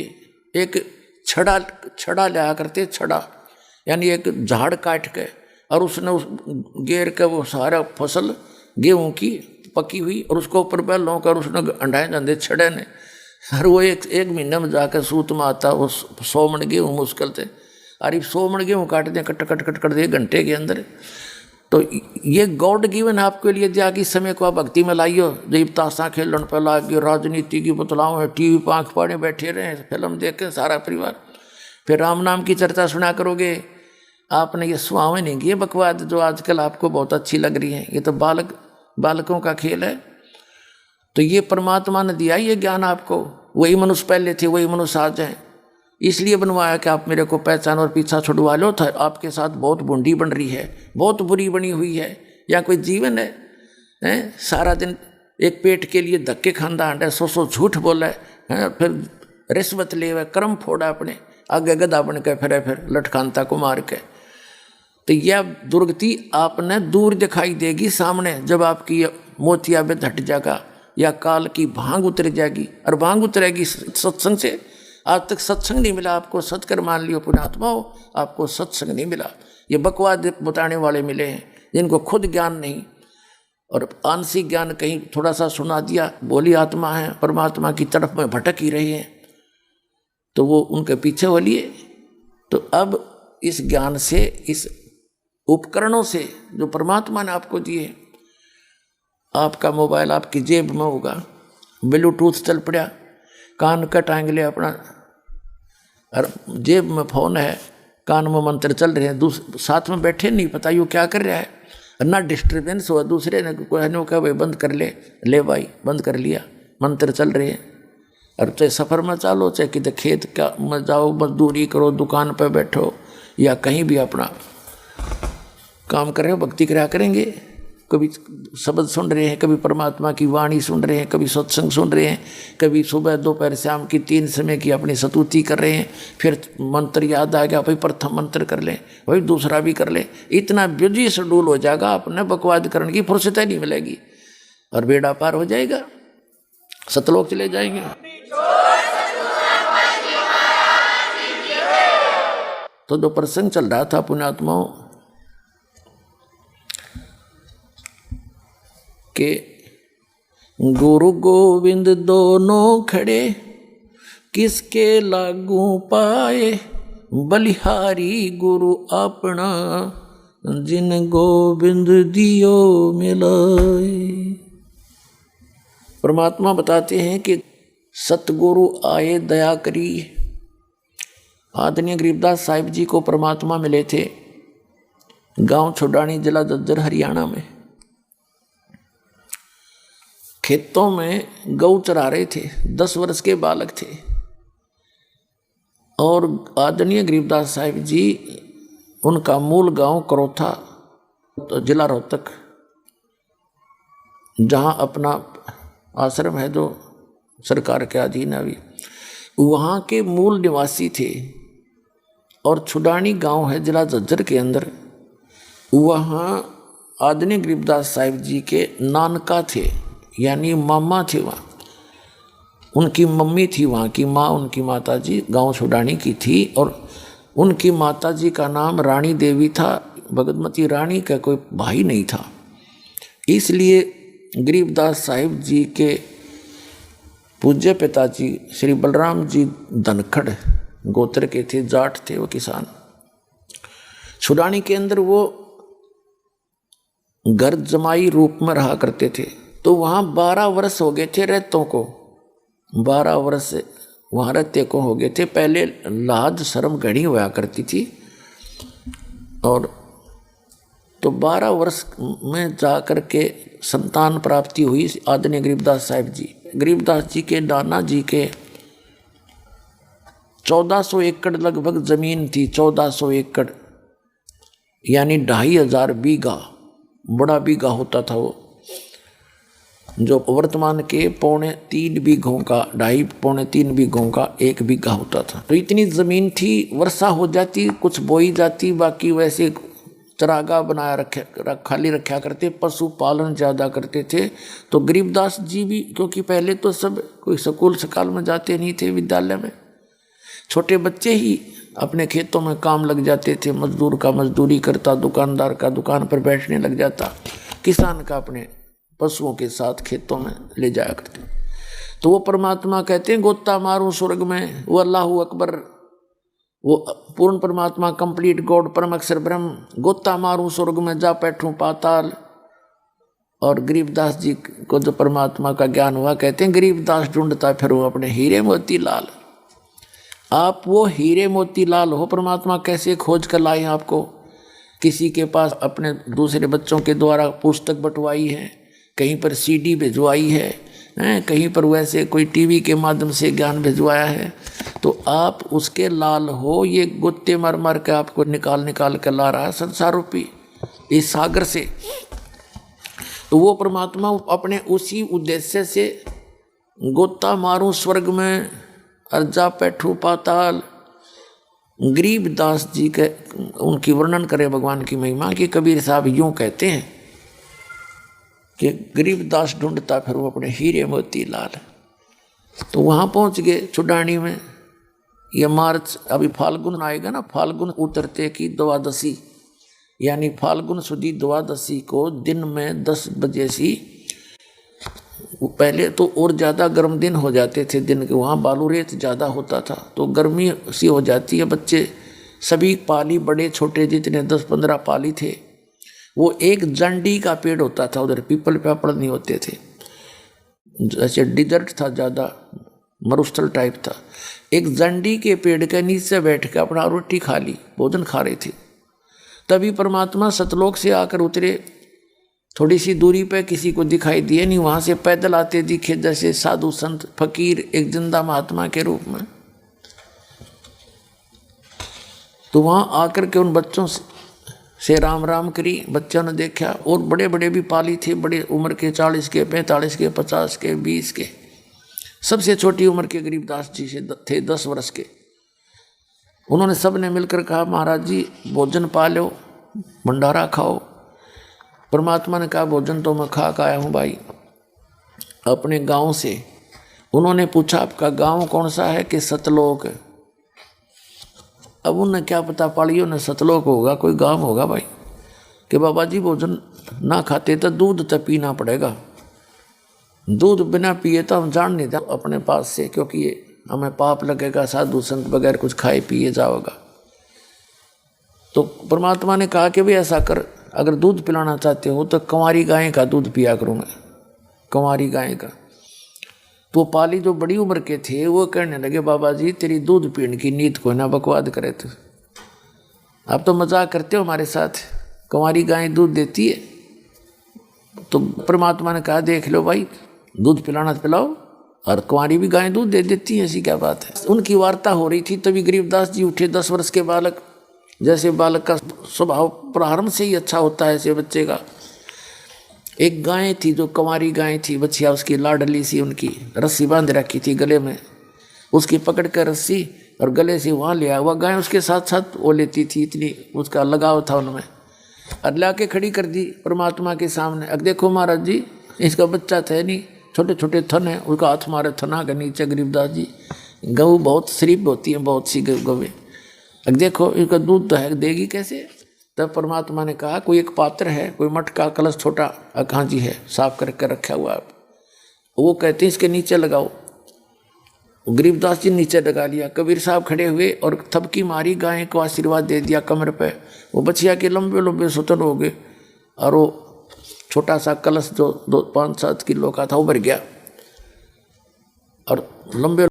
एक छड़ा लाया करते, छड़ा यानी एक झाड़ काट के, और उसने उस गेर के वो सारा फसल गेहूं की पकी हुई और उसको ऊपर बैलों कर उसने अंडाए जाते छड़े ने, और वो एक महीने में जाकर सूत में आता वो 100 मन गेहूँ मुश्किल थे। अरे 100 मन गेहूँ काट दें कट 1 घंटे के अंदर। तो ये गॉड गिवन आपके लिए दिया कि समय को आप भक्ति में लाइयो। जब ताशा खेलन पे लागे, राजनीति की बतलाओ है, टीवी पर आँख पाड़े बैठे रहे, फिल्म देखें सारा परिवार, फिर राम नाम की चर्चा सुना करोगे। आपने ये सुहावे नहीं किए बकवाद जो आजकल आपको बहुत अच्छी लग रही है, ये तो बालकों का खेल है। तो ये परमात्मा ने दिया ये ज्ञान आपको। वही मनुष्य पहले थे, वही मनुष्य आज हैं, इसलिए बनवाया कि आप मेरे को पहचान और पीछा छुड़वा लो। था आपके साथ बहुत बुंडी बन रही है, बहुत बुरी बनी हुई है, या कोई जीवन है? सारा दिन एक पेट के लिए धक्के खांदा है, 100 झूठ बोला है, फिर रिश्वत ले हुआ, कर्म फोड़ा अपने, आगे गधा बन के फिर लटकानता को मार के। तो यह दुर्गति आपने दूर दिखाई देगी सामने, जब आपकी मोतिया में हट जाएगा या काल की भांग उतर जाएगी। और भांग उतरेगी सत्संग से। आज तक सत्संग नहीं मिला आपको, सत्कर मान लियो पुण्यात्मा हो, आपको सत्संग नहीं मिला। ये बकवाद बताने वाले मिले हैं जिनको खुद ज्ञान नहीं, और आंशिक ज्ञान कहीं थोड़ा सा सुना दिया, बोली आत्मा है, परमात्मा की तरफ में भटक ही रहे हैं, तो वो उनके पीछे वालिए। तो अब इस ज्ञान से, इस उपकरणों से जो परमात्मा ने आपको दिए, आपका मोबाइल आपकी जेब में होगा, ब्लूटूथ चल पड़ा, कान कटाएंगे ले अपना, और जेब में फ़ोन है, कान में मंत्र चल रहे हैं, साथ में बैठे नहीं पता यू क्या कर रहा है, ना डिस्टर्बेंस हुआ, दूसरे ने कहने का भाई बंद कर ले भाई बंद कर लिया, मंत्र चल रहे हैं। और चाहे सफ़र में चालो, चाहे किधर खेत का में जाओ, मजदूरी करो, दुकान पर बैठो, या कहीं भी अपना काम कर रहे हो, भक्ति करा करेंगे। कभी शब्द सुन रहे हैं, कभी परमात्मा की वाणी सुन रहे हैं, कभी सत्संग सुन रहे हैं, कभी सुबह दोपहर शाम की 3 समय की अपनी स्तुति कर रहे हैं। फिर मंत्र याद आ गया, भाई प्रथम मंत्र कर लें, भाई दूसरा भी कर लें। इतना बिजी शेड्यूल हो जाएगा, अपने बकवाद करने की फुर्सत नहीं मिलेगी, और बेड़ा पार हो जाएगा, सतलोक चले जाएंगे। तो जो प्रसंग चल रहा था पुण्यात्माओं के, गुरु गोविंद दोनों खड़े, किसके लागू पाए, बलिहारी गुरु अपना, जिन गोविंद दियो मिलाए। परमात्मा बताते हैं कि सतगुरु आए दया करी। आदरणीय गरीबदास साहिब जी को परमात्मा मिले थे गांव छुडानी, जिला झज्जर, हरियाणा में। खेतों में गऊ चरा रहे थे, 10 वर्ष के बालक थे, और आदरणीय गरीबदास साहिब जी, उनका मूल गांव करोथा, जिला रोहतक, जहां अपना आश्रम है जो सरकार के अधीन अभी, वहाँ के मूल निवासी थे। और छुडानी गांव है जिला झज्जर के अंदर, वहाँ आदरणीय गरीबदास साहिब जी के नानका थे, यानी मामा थे। वहाँ उनकी मम्मी थी, वहाँ की माँ, उनकी माता जी गाँव छुडानी की थी, और उनकी माता जी का नाम रानी देवी था। भगतमती रानी का कोई भाई नहीं था, इसलिए गरीबदास साहिब जी के पूज्य पिताजी श्री बलराम जी धनखड़ गोत्र के थे, जाट थे, वो किसान। छुडानी के अंदर वो घर जमाई रूप में रहा करते थे। तो वहाँ 12 वर्ष हो गए थे रहतों को, 12 वर्ष वहाँ रहते को हो गए थे। पहले लाज शर्म घनी हुआ करती थी, और तो 12 वर्ष में जा कर के संतान प्राप्ति हुई आदरणीय गरीबदास साहिब जी। गरीबदास जी के नाना जी के 1400 एकड़ लगभग जमीन थी, 1400 एकड़ यानी 2500 बीघा, बड़ा बीघा होता था वो। जो वर्तमान के 2.25 बीघों का 2.5-3 बीघों का 1 बीघा होता था। तो इतनी ज़मीन थी, वर्षा हो जाती कुछ बोई जाती, बाकी वैसे चरागाह बनाया खाली रखा करते, पशुपालन ज़्यादा करते थे। तो गरीबदास जी भी, क्योंकि पहले तो सब कोई स्कूल सकाल में जाते नहीं थे, विद्यालय में छोटे बच्चे ही अपने खेतों में काम लग जाते थे, मजदूर का मजदूरी करता, दुकानदार का दुकान पर बैठने लग जाता, किसान का अपने पशुओं के साथ खेतों में ले जाया करते। तो वो परमात्मा कहते हैं गोता मारूं स्वर्ग में, वो अल्लाह अकबर, वो पूर्ण परमात्मा कंप्लीट गॉड परम अक्षर ब्रह्म, गोता मारूं स्वर्ग में जा बैठूं पाताल। और गरीबदास जी को जो परमात्मा का ज्ञान हुआ, कहते हैं गरीबदास ढूंढता फिर वो अपने हीरे मोती लाल। आप वो हीरे मोती लाल हो, परमात्मा कैसे खोज कर लाए आपको? किसी के पास अपने दूसरे बच्चों के द्वारा पुस्तक बंटवाई है, कहीं पर सीडी भिजवाई है, कहीं पर वैसे कोई टीवी के माध्यम से ज्ञान भिजवाया है, तो आप उसके लाल हो। ये गुत्ते मर मर के आपको निकाल कर ला रहा है संसार रूपी इस सागर से। तो वो परमात्मा अपने उसी उद्देश्य से गोता मारूं स्वर्ग में अर्जा पैठू पाताल। गरीबदास जी के उनकी वर्णन करे भगवान की महिमा कि कबीर साहब यूं कहते हैं कि गरीबदास ढूंढता फिर वो अपने हीरे मोती लाल। तो वहाँ पहुँच गए छुडानी में। ये मार्च अभी फाल्गुन आएगा ना, फाल्गुन उतरते की द्वादशी, यानी फाल्गुन सुदी द्वादशी को दिन में 10 बजे सी, पहले तो और ज़्यादा गर्म दिन हो जाते थे दिन के, वहाँ बालू रेत ज़्यादा होता था तो गर्मी सी हो जाती है। बच्चे सभी पाली, बड़े छोटे जितने 10-15 पाली थे, वो एक जंडी का पेड़ होता था, उधर पीपल पापड़ नहीं होते थे, जैसे डिजर्ट था, ज़्यादा मरुस्थल टाइप था। एक जंडी के पेड़ के नीचे बैठ कर अपना रोटी खा ली, भोजन खा रहे थे। तभी परमात्मा सतलोक से आकर उतरे, थोड़ी सी दूरी पे किसी को दिखाई दिए नहीं, वहाँ से पैदल आते दिखे जैसे साधु संत फकीर एक जिंदा महात्मा के रूप में। तो वहाँ आकर के उन बच्चों से राम राम करी। बच्चों ने देखा, और बड़े बड़े भी पाली थे, बड़े उम्र के 40 के 45 के 50 के 20 के। सबसे छोटी उम्र के गरीबदास जी से थे 10 वर्ष के। उन्होंने सब ने मिलकर कहा महाराज जी भोजन पा लो, भंडारा खाओ। परमात्मा ने कहा भोजन तो मैं खा के आया हूँ भाई अपने गांव से। उन्होंने पूछा आपका गांव कौन सा है? कि सतलोक। अब उन्हें क्या पता, पाड़ियों ने सतलोक होगा, कोई गांव होगा भाई। कि बाबा जी भोजन ना खाते तो दूध तो पीना पड़ेगा, दूध बिना पिए तो हम जान नहीं दें अपने पास से, क्योंकि ये हमें पाप लगेगा, साधु संत बगैर कुछ खाए पिए जाओगा। तो परमात्मा ने कहा कि भाई ऐसा कर, अगर दूध पिलाना चाहते हो तो कंवारी गाय का दूध पिया करूँगा, कंवारी गाय का। तो पाली जो बड़ी उम्र के थे वो कहने लगे बाबा जी तेरी दूध पीने की नीयत को ना बकवाद करे, तो आप तो मजाक करते हो हमारे साथ, कंवारी गाय दूध देती है। तो परमात्मा ने कहा देख लो भाई, दूध पिलाना तो पिलाओ, और कुंवारी भी गाय दूध दे देती है, ऐसी क्या बात है। उनकी वार्ता हो रही थी, तभी गरीबदास जी उठे। 10 वर्ष के बालक, जैसे बालक का स्वभाव प्रारंभ से ही अच्छा होता है ऐसे बच्चे का। एक गाय थी जो कुंवारी गाय थी, बच्चिया उसकी लाडली सी, उनकी रस्सी बांध रखी थी गले में, उसकी पकड़ कर रस्सी और गले से वहाँ ले आया। वह गाय उसके साथ साथ वो लेती थी, इतनी उसका लगाव था उनमें। और ला के खड़ी कर दी परमात्मा के सामने। अब देखो महाराज जी इसका बच्चा था नहीं, छोटे छोटे थन है, उसका हाथ मारे थना के नीचे। गरीबदास जी गऊ बहुत शरीफ होती है, बहुत सी गौवें, अब देखो इसका दूध तो है, देगी कैसे? तब परमात्मा ने कहा कोई एक पात्र है, कोई मटका कलश छोटा अखांजी है, साफ करके रखा हुआ है, वो कहते हैं इसके नीचे लगाओ। गरीबदास जी नीचे लगा लिया। कबीर साहब खड़े हुए और थपकी मारी, गाय को आशीर्वाद दे दिया कमर पे। वो बछिया के लंबे लंबे सुतन हो गए और वो छोटा सा कलश जो 5-7 किलो का था वो भर गया और लंबे